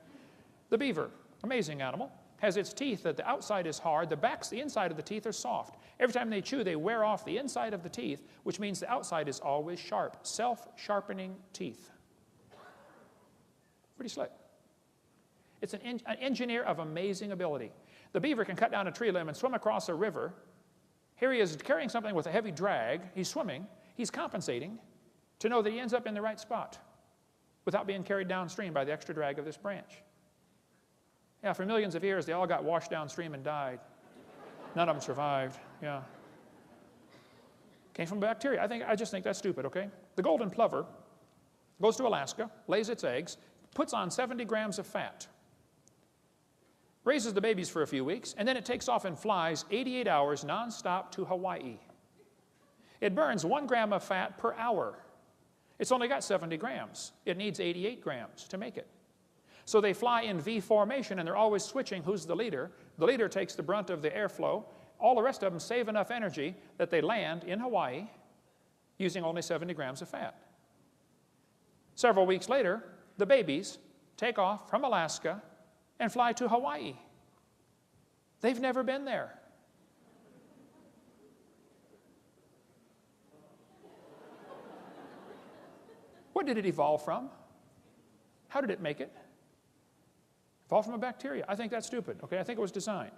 The beaver, amazing animal, has its teeth that the outside is hard, the inside of the teeth are soft. Every time they chew, they wear off the inside of the teeth, which means the outside is always sharp. Self-sharpening teeth. Pretty slick. It's an engineer of amazing ability. The beaver can cut down a tree limb and swim across a river. Here he is carrying something with a heavy drag. He's swimming. He's compensating to know that he ends up in the right spot without being carried downstream by the extra drag of this branch. Yeah, for millions of years, they all got washed downstream and died. None of them survived, yeah. Came from bacteria. I just think that's stupid, okay? The golden plover goes to Alaska, lays its eggs, puts on 70 grams of fat, raises the babies for a few weeks, and then it takes off and flies 88 hours nonstop to Hawaii. It burns 1 gram of fat per hour. It's only got 70 grams. It needs 88 grams to make it. So they fly in V formation, and they're always switching who's the leader. The leader takes the brunt of the airflow. All the rest of them save enough energy that they land in Hawaii using only 70 grams of fat. Several weeks later, the babies take off from Alaska and fly to Hawaii. They've never been there. What did it evolve from? How did it make it? Evolved from a bacteria. I think that's stupid, okay? I think it was designed.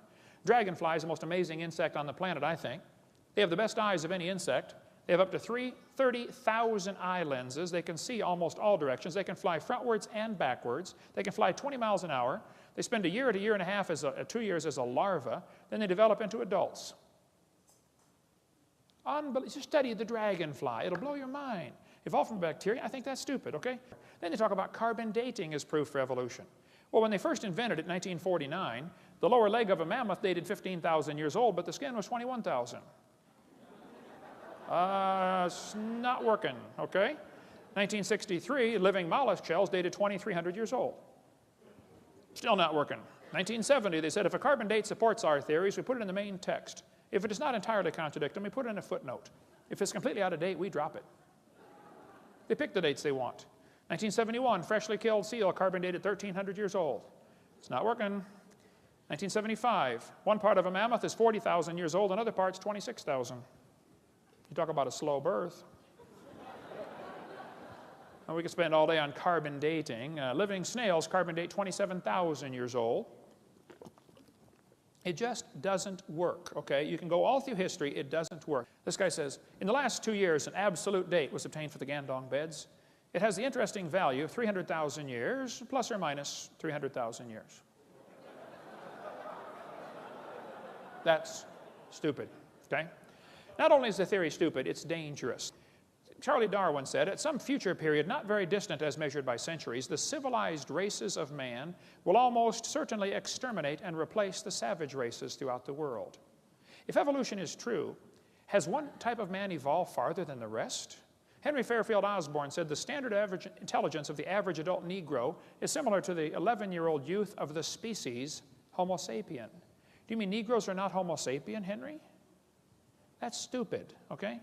Dragonfly is the most amazing insect on the planet, I think. They have the best eyes of any insect. They have up to 30,000 eye lenses. They can see almost all directions. They can fly frontwards and backwards. They can fly 20 miles an hour. They spend a year to a year and a half, 2 years as a larva. Then they develop into adults. Just study the dragonfly. It'll blow your mind. Evolved from bacteria, I think that's stupid, okay? Then they talk about carbon dating as proof for evolution. Well, when they first invented it in 1949, the lower leg of a mammoth dated 15,000 years old, but the skin was 21,000. It's not working, okay? 1963, living mollusk shells dated 2,300 years old. Still not working. 1970, they said if a carbon date supports our theories, we put it in the main text. If it does not entirely contradict them, we put it in a footnote. If it's completely out of date, we drop it. They pick the dates they want. 1971, freshly killed seal, carbon dated 1,300 years old. It's not working. 1975, one part of a mammoth is 40,000 years old, another part's 26,000. You talk about a slow birth. And we could spend all day on carbon dating. Living snails carbon date 27,000 years old. It just doesn't work, okay? You can go all through history, it doesn't work. This guy says, in the last 2 years, an absolute date was obtained for the Gandong beds. It has the interesting value of 300,000 years, plus or minus 300,000 years. That's stupid, okay? Not only is the theory stupid, it's dangerous. Charlie Darwin said, at some future period, not very distant as measured by centuries, the civilized races of man will almost certainly exterminate and replace the savage races throughout the world. If evolution is true, has one type of man evolved farther than the rest? Henry Fairfield Osborn said the standard average intelligence of the average adult Negro is similar to the 11-year-old youth of the species Homo sapien. Do you mean Negroes are not Homo sapien, Henry? That's stupid, okay?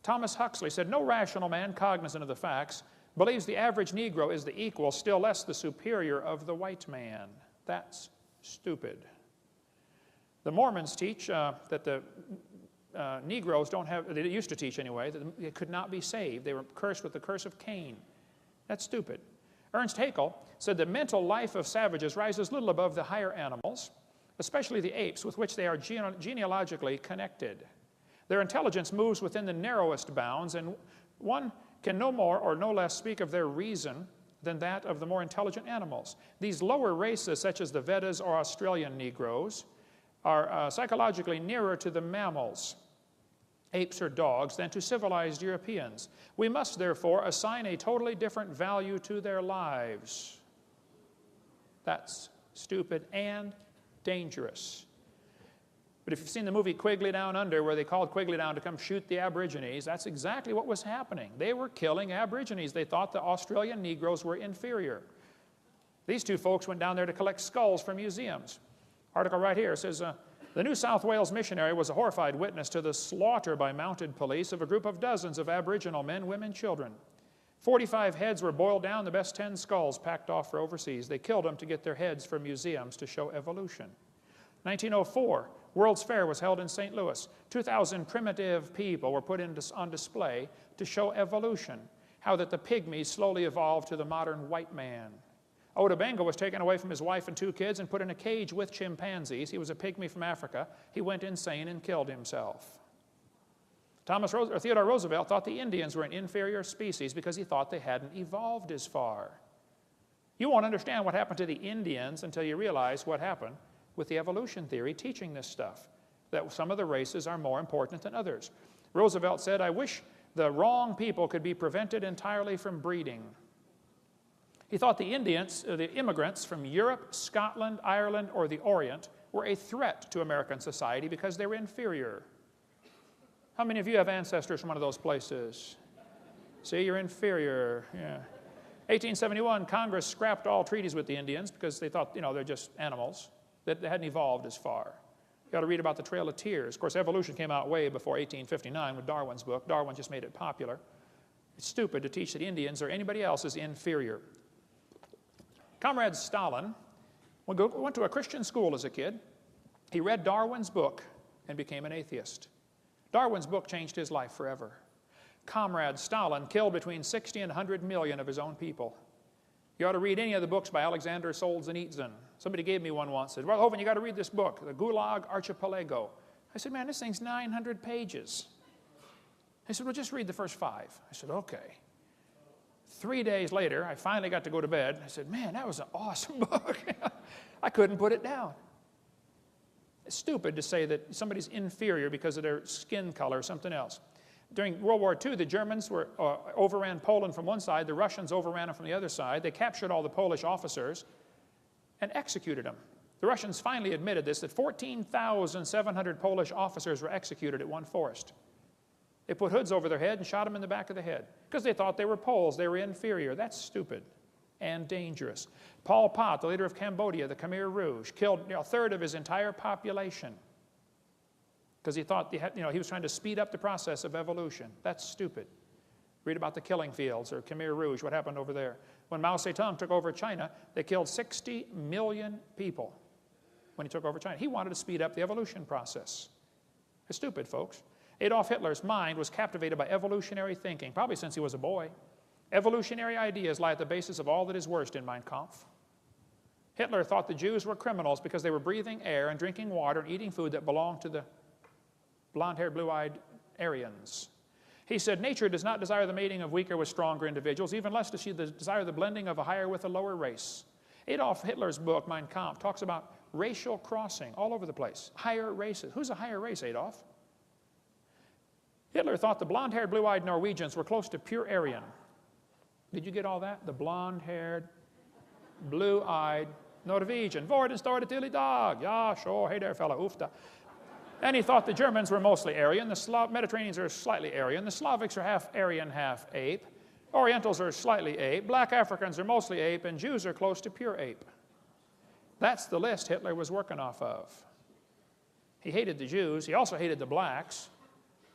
Thomas Huxley said, no rational man cognizant of the facts believes the average Negro is the equal, still less the superior of the white man. That's stupid. The Mormons teach that the Negroes don't have, they used to teach anyway, that they could not be saved. They were cursed with the curse of Cain. That's stupid. Ernst Haeckel said the mental life of savages rises little above the higher animals, especially the apes, with which they are genealogically connected. Their intelligence moves within the narrowest bounds, and one can no more or no less speak of their reason than that of the more intelligent animals. These lower races, such as the Vedas or Australian Negroes, are psychologically nearer to the mammals, apes or dogs, than to civilized Europeans. We must, therefore, assign a totally different value to their lives. That's stupid and dangerous. But if you've seen the movie Quigley Down Under, where they called Quigley down to come shoot the Aborigines, that's exactly what was happening. They were killing Aborigines. They thought the Australian Negroes were inferior. These two folks went down there to collect skulls from museums. Article right here says, the New South Wales missionary was a horrified witness to the slaughter by mounted police of a group of dozens of Aboriginal men, women, children. 45 heads were boiled down, the best 10 skulls packed off for overseas. They killed them to get their heads for museums to show evolution. 1904, World's Fair was held in St. Louis. 2,000 primitive people were put on display to show evolution, how that the pygmies slowly evolved to the modern white man. Oda Benga was taken away from his wife and 2 kids and put in a cage with chimpanzees. He was a pygmy from Africa. He went insane and killed himself. Theodore Roosevelt thought the Indians were an inferior species because he thought they hadn't evolved as far. You won't understand what happened to the Indians until you realize what happened with the evolution theory teaching this stuff, that some of the races are more important than others. Roosevelt said, I wish the wrong people could be prevented entirely from breeding. He thought the Indians, the immigrants from Europe, Scotland, Ireland, or the Orient were a threat to American society because they were inferior. How many of you have ancestors from one of those places? See, you're inferior. Yeah. 1871, Congress scrapped all treaties with the Indians because they thought, they're just animals, that they hadn't evolved as far. You ought to read about the Trail of Tears. Of course, evolution came out way before 1859 with Darwin's book. Darwin just made it popular. It's stupid to teach that Indians or anybody else is inferior. Comrade Stalin went to a Christian school as a kid. He read Darwin's book and became an atheist. Darwin's book changed his life forever. Comrade Stalin killed between 60 and 100 million of his own people. You ought to read any of the books by Alexander Solzhenitsyn. Somebody gave me one once, said, well, Hovind, you got to read this book, The Gulag Archipelago. I said, man, this thing's 900 pages. He said, well, just read the first 5. I said, okay. 3 days later, I finally got to go to bed. I said, man, that was an awesome book. I couldn't put it down. It's stupid to say that somebody's inferior because of their skin color or something else. During World War II, the Germans overran Poland from one side. The Russians overran them from the other side. They captured all the Polish officers and executed them. The Russians finally admitted this, that 14,700 Polish officers were executed at one forest. They put hoods over their head and shot them in the back of the head because they thought they were Poles. They were inferior. That's stupid and dangerous. Pol Pot, the leader of Cambodia, the Khmer Rouge, killed a third of his entire population because he thought he was trying to speed up the process of evolution. That's stupid. Read about the killing fields or Khmer Rouge, what happened over there. When Mao Zedong took over China, they killed 60 million people when he took over China. He wanted to speed up the evolution process. It's stupid, folks. Adolf Hitler's mind was captivated by evolutionary thinking, probably since he was a boy. Evolutionary ideas lie at the basis of all that is worst in Mein Kampf. Hitler thought the Jews were criminals because they were breathing air and drinking water and eating food that belonged to the blonde-haired, blue-eyed Aryans. He said, nature does not desire the mating of weaker with stronger individuals, even less does she desire the blending of a higher with a lower race. Adolf Hitler's book, Mein Kampf, talks about racial crossing all over the place. Higher races. Who's a higher race, Adolf? Hitler thought the blonde-haired, blue-eyed Norwegians were close to pure Aryan. Did you get all that? The blonde-haired, blue-eyed Norwegian. Vorden står det till idag. Ja, sure. Hey there, fella. Ufta. And he thought the Germans were mostly Aryan. The Mediterraneans are slightly Aryan. The Slavics are half Aryan, half ape. Orientals are slightly ape. Black Africans are mostly ape. And Jews are close to pure ape. That's the list Hitler was working off of. He hated the Jews. He also hated the blacks.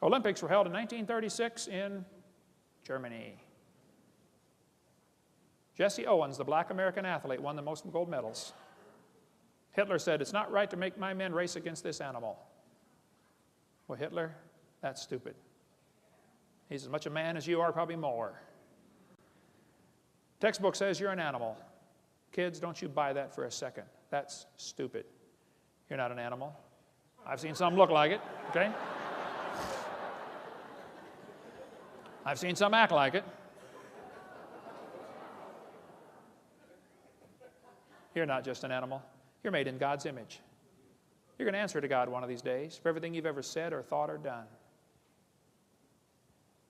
Olympics were held in 1936 in Germany. Jesse Owens, the black American athlete, won the most gold medals. Hitler said, it's not right to make my men race against this animal. Well, Hitler, that's stupid. He's as much a man as you are, probably more. Textbook says you're an animal. Kids, don't you buy that for a second. That's stupid. You're not an animal. I've seen some look like it, okay? I've seen some act like it. You're not just an animal. You're made in God's image. You're going to answer to God one of these days for everything you've ever said or thought or done.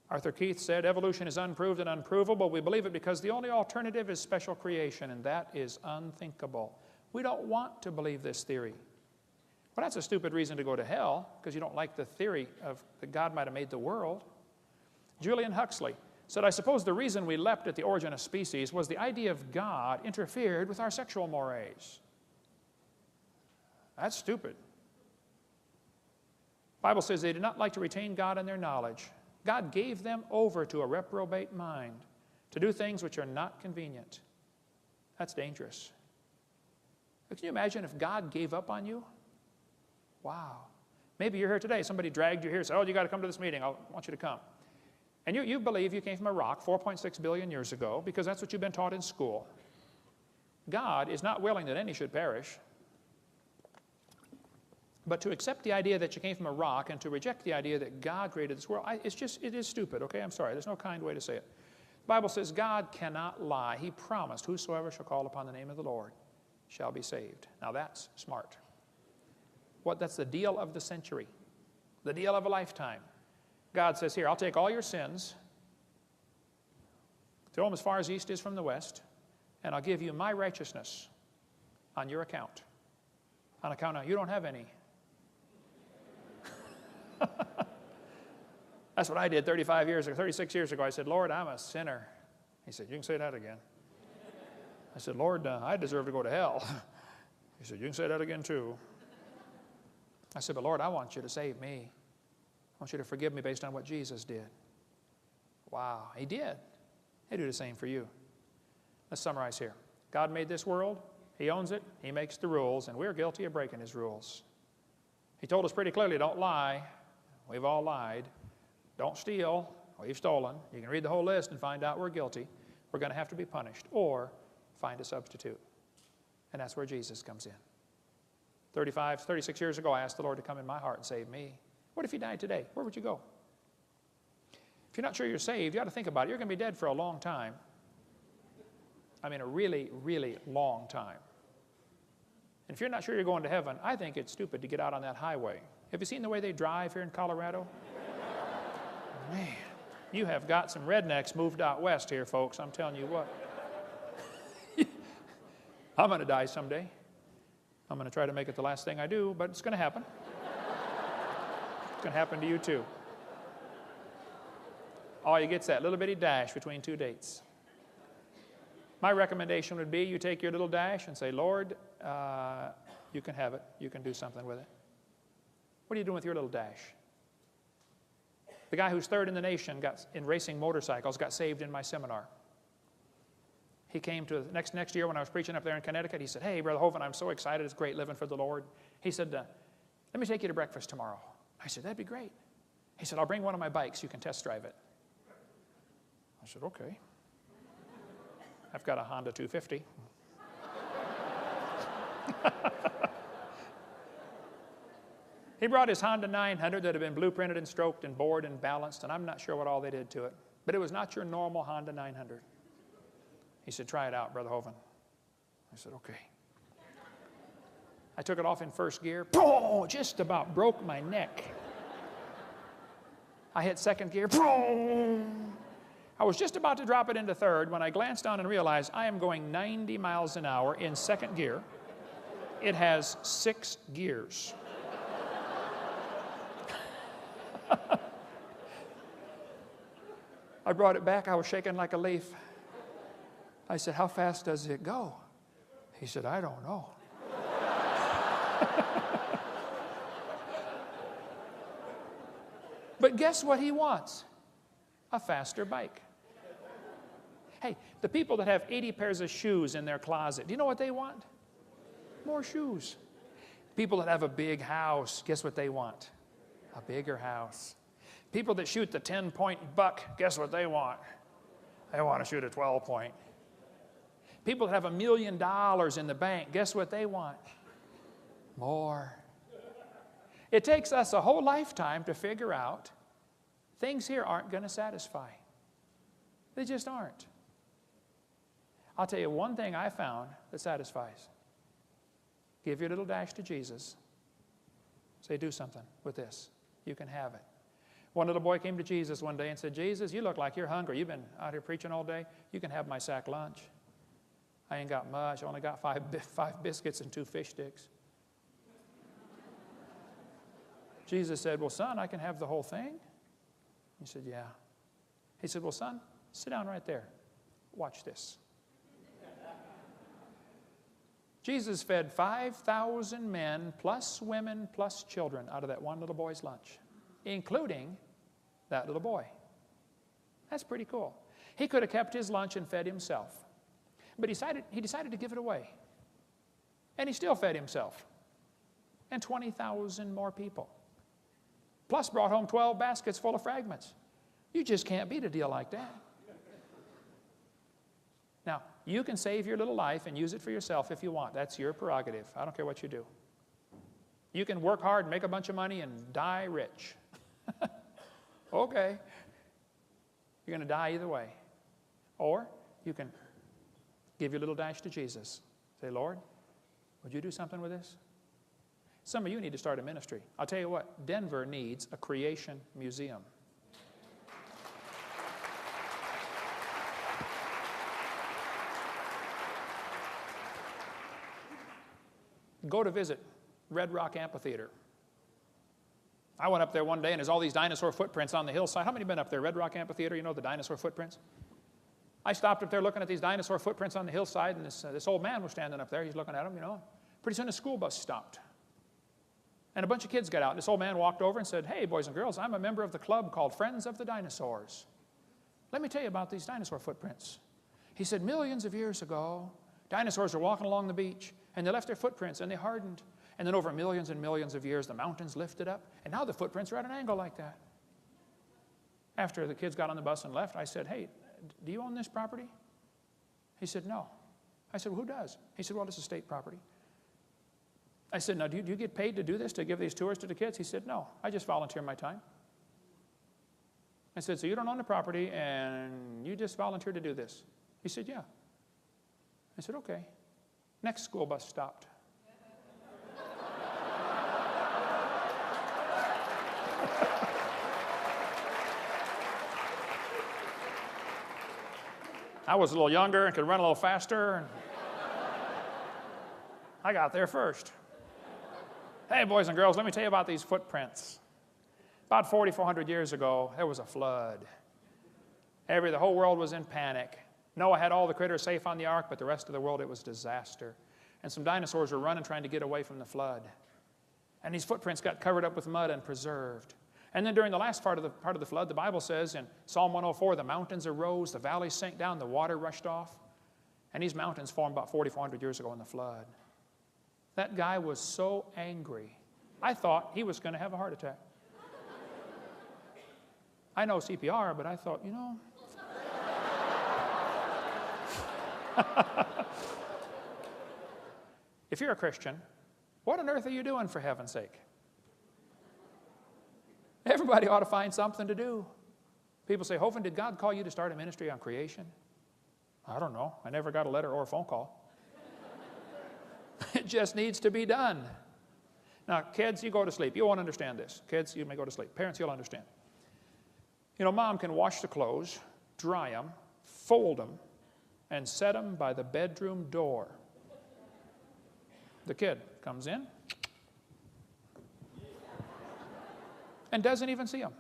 Arthur Keith said, evolution is unproved and unprovable. We believe it because the only alternative is special creation, and that is unthinkable. We don't want to believe this theory. Well, that's a stupid reason to go to hell, because you don't like the theory of that God might have made the world. Julian Huxley said, I suppose the reason we leapt at the origin of species was the idea of God interfered with our sexual mores. That's stupid. The Bible says they did not like to retain God in their knowledge. God gave them over to a reprobate mind to do things which are not convenient. That's dangerous. But can you imagine if God gave up on you? Wow. Maybe you're here today. Somebody dragged you here and said, oh, you got to come to this meeting. I want you to come. And you believe you came from a rock 4.6 billion years ago because that's what you've been taught in school. God is not willing that any should perish. But to accept the idea that you came from a rock and to reject the idea that God created this world, it is stupid, okay? I'm sorry. There's no kind way to say it. The Bible says God cannot lie. He promised, whosoever shall call upon the name of the Lord shall be saved. Now that's smart. That's the deal of the century, the deal of a lifetime. God says, here, I'll take all your sins, throw them as far as east is from the west, and I'll give you my righteousness on your account. On account of you don't have any. That's what I did 36 years ago. I said, Lord, I'm a sinner. He said, you can say that again. I said, Lord, I deserve to go to hell. He said, you can say that again too. I said, but Lord, I want you to save me. I want you to forgive me based on what Jesus did. Wow, he did. He'll do the same for you. Let's summarize here. God made this world. He owns it. He makes the rules, and we're guilty of breaking his rules. He told us pretty clearly, don't lie. We've all lied. Don't steal. We've stolen. You can read the whole list and find out we're guilty. We're going to have to be punished or find a substitute. And that's where Jesus comes in. 36 years ago, I asked the Lord to come in my heart and save me. What if he died today? Where would you go? If you're not sure you're saved, you ought to think about it. You're going to be dead for a long time. I mean, a really, really long time. And if you're not sure you're going to heaven, I think it's stupid to get out on that highway. Have you seen the way they drive here in Colorado? Man, you have got some rednecks moved out west here, folks. I'm telling you what. I'm going to die someday. I'm going to try to make it the last thing I do, but it's going to happen. It's going to happen to you too. All you get's that little bitty dash between two dates. My recommendation would be you take your little dash and say, Lord, you can have it. You can do something with it. What are you doing with your little dash? The guy who's third in the nation in racing motorcycles got saved in my seminar. He came to next year when I was preaching up there in Connecticut. He said, hey, Brother Hovind, I'm so excited. It's great living for the Lord. He said, let me take you to breakfast tomorrow. I said, that'd be great. He said, I'll bring one of my bikes. You can test drive it. I said, okay. I've got a Honda 250. He brought his Honda 900 that had been blueprinted and stroked and bored and balanced, and I'm not sure what all they did to it. But it was not your normal Honda 900. He said, try it out, Brother Hovind. I said, okay. I took it off in first gear. Boom! Just about broke my neck. I hit second gear. Boom! I was just about to drop it into third when I glanced down and realized I am going 90 miles an hour in second gear. It has 6 gears. I brought it back. I was shaking like a leaf. I said, how fast does it go? He said, I don't know. But guess what he wants? A faster bike. Hey, the people that have 80 pairs of shoes in their closet, do you know what they want? More shoes. People that have a big house, guess what they want? A bigger house. People that shoot the 10-point buck, guess what they want? They want to shoot a 12-point. People that have $1 million in the bank, guess what they want? More. It takes us a whole lifetime to figure out things here aren't going to satisfy. They just aren't. I'll tell you one thing I found that satisfies. Give your little dash to Jesus. Say, do something with this. You can have it. One little boy came to Jesus one day and said, Jesus, you look like you're hungry. You've been out here preaching all day. You can have my sack lunch. I ain't got much. I only got five biscuits and 2 fish sticks. Jesus said, well, son, I can have the whole thing. He said, yeah. He said, well, son, sit down right there. Watch this. Jesus fed 5,000 men plus women plus children out of that one little boy's lunch, including that little boy. That's pretty cool. He could have kept his lunch and fed himself, but he decided to give it away. And he still fed himself and 20,000 more people. Plus brought home 12 baskets full of fragments. You just can't beat a deal like that. Now, you can save your little life and use it for yourself if you want. That's your prerogative. I don't care what you do. You can work hard, make a bunch of money, and die rich. Okay. You're going to die either way. Or you can give your little dash to Jesus. Say, Lord, would you do something with this? Some of you need to start a ministry. I'll tell you what, Denver needs a creation museum. Go to visit Red Rock Amphitheater. I went up there one day and there's all these dinosaur footprints on the hillside. How many have been up there? Red Rock Amphitheater, you know the dinosaur footprints? I stopped up there looking at these dinosaur footprints on the hillside, and this old man was standing up there. He's looking at them, you know. Pretty soon a school bus stopped. And a bunch of kids got out. And this old man walked over and said, hey, boys and girls, I'm a member of the club called Friends of the Dinosaurs. Let me tell you about these dinosaur footprints. He said, millions of years ago, dinosaurs were walking along the beach, and they left their footprints, and they hardened. And then over millions and millions of years, the mountains lifted up, and now the footprints are at an angle like that. After the kids got on the bus and left, I said, hey, do you own this property? He said, no. I said, well, who does? He said, well, this is state property. I said, now, do you get paid to do this, to give these tours to the kids? He said, no, I just volunteer my time. I said, so you don't own the property, and you just volunteer to do this? He said, yeah. I said, okay. Next school bus stopped. I was a little younger and could run a little faster. And I got there first. Hey, boys and girls, let me tell you about these footprints. About 4,400 years ago, there was a flood. The whole world was in panic. Noah had all the critters safe on the ark, but the rest of the world, it was disaster. And some dinosaurs were running, trying to get away from the flood. And these footprints got covered up with mud and preserved. And then during the last part of the flood, the Bible says in Psalm 104, the mountains arose, the valleys sank down, the water rushed off. And these mountains formed about 4,400 years ago in the flood. That guy was so angry, I thought he was going to have a heart attack. I know CPR, but I thought, you know. If you're a Christian, what on earth are you doing, for heaven's sake? Everybody ought to find something to do. People say, Hovind, did God call you to start a ministry on creation? I don't know. I never got a letter or a phone call. It just needs to be done. Now, kids, you go to sleep. You won't understand this. Kids, you may go to sleep. Parents, you'll understand. You know, mom can wash the clothes, dry them, fold them, and set them by the bedroom door. The kid comes in and doesn't even see them.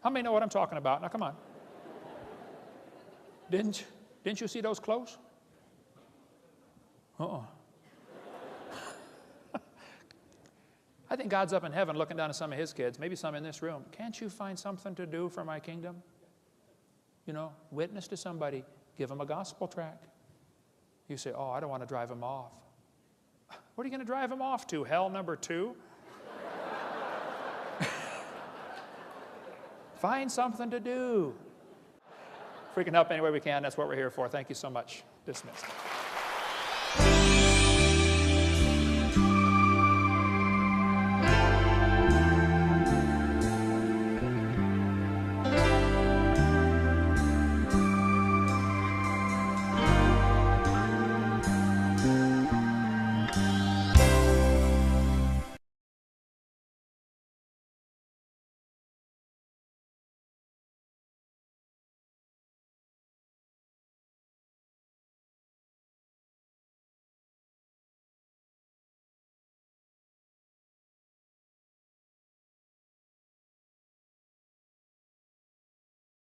How many know what I'm talking about? Now, come on. Didn't you see those clothes? Uh-uh. I think God's up in heaven looking down at some of his kids, maybe some in this room. Can't you find something to do for my kingdom? You know, witness to somebody. Give them a gospel tract. You say, oh, I don't want to drive them off. What are you going to drive them off to? Hell number 2? Find something to do. If we can help any way we can, that's what we're here for. Thank you so much. Dismissed.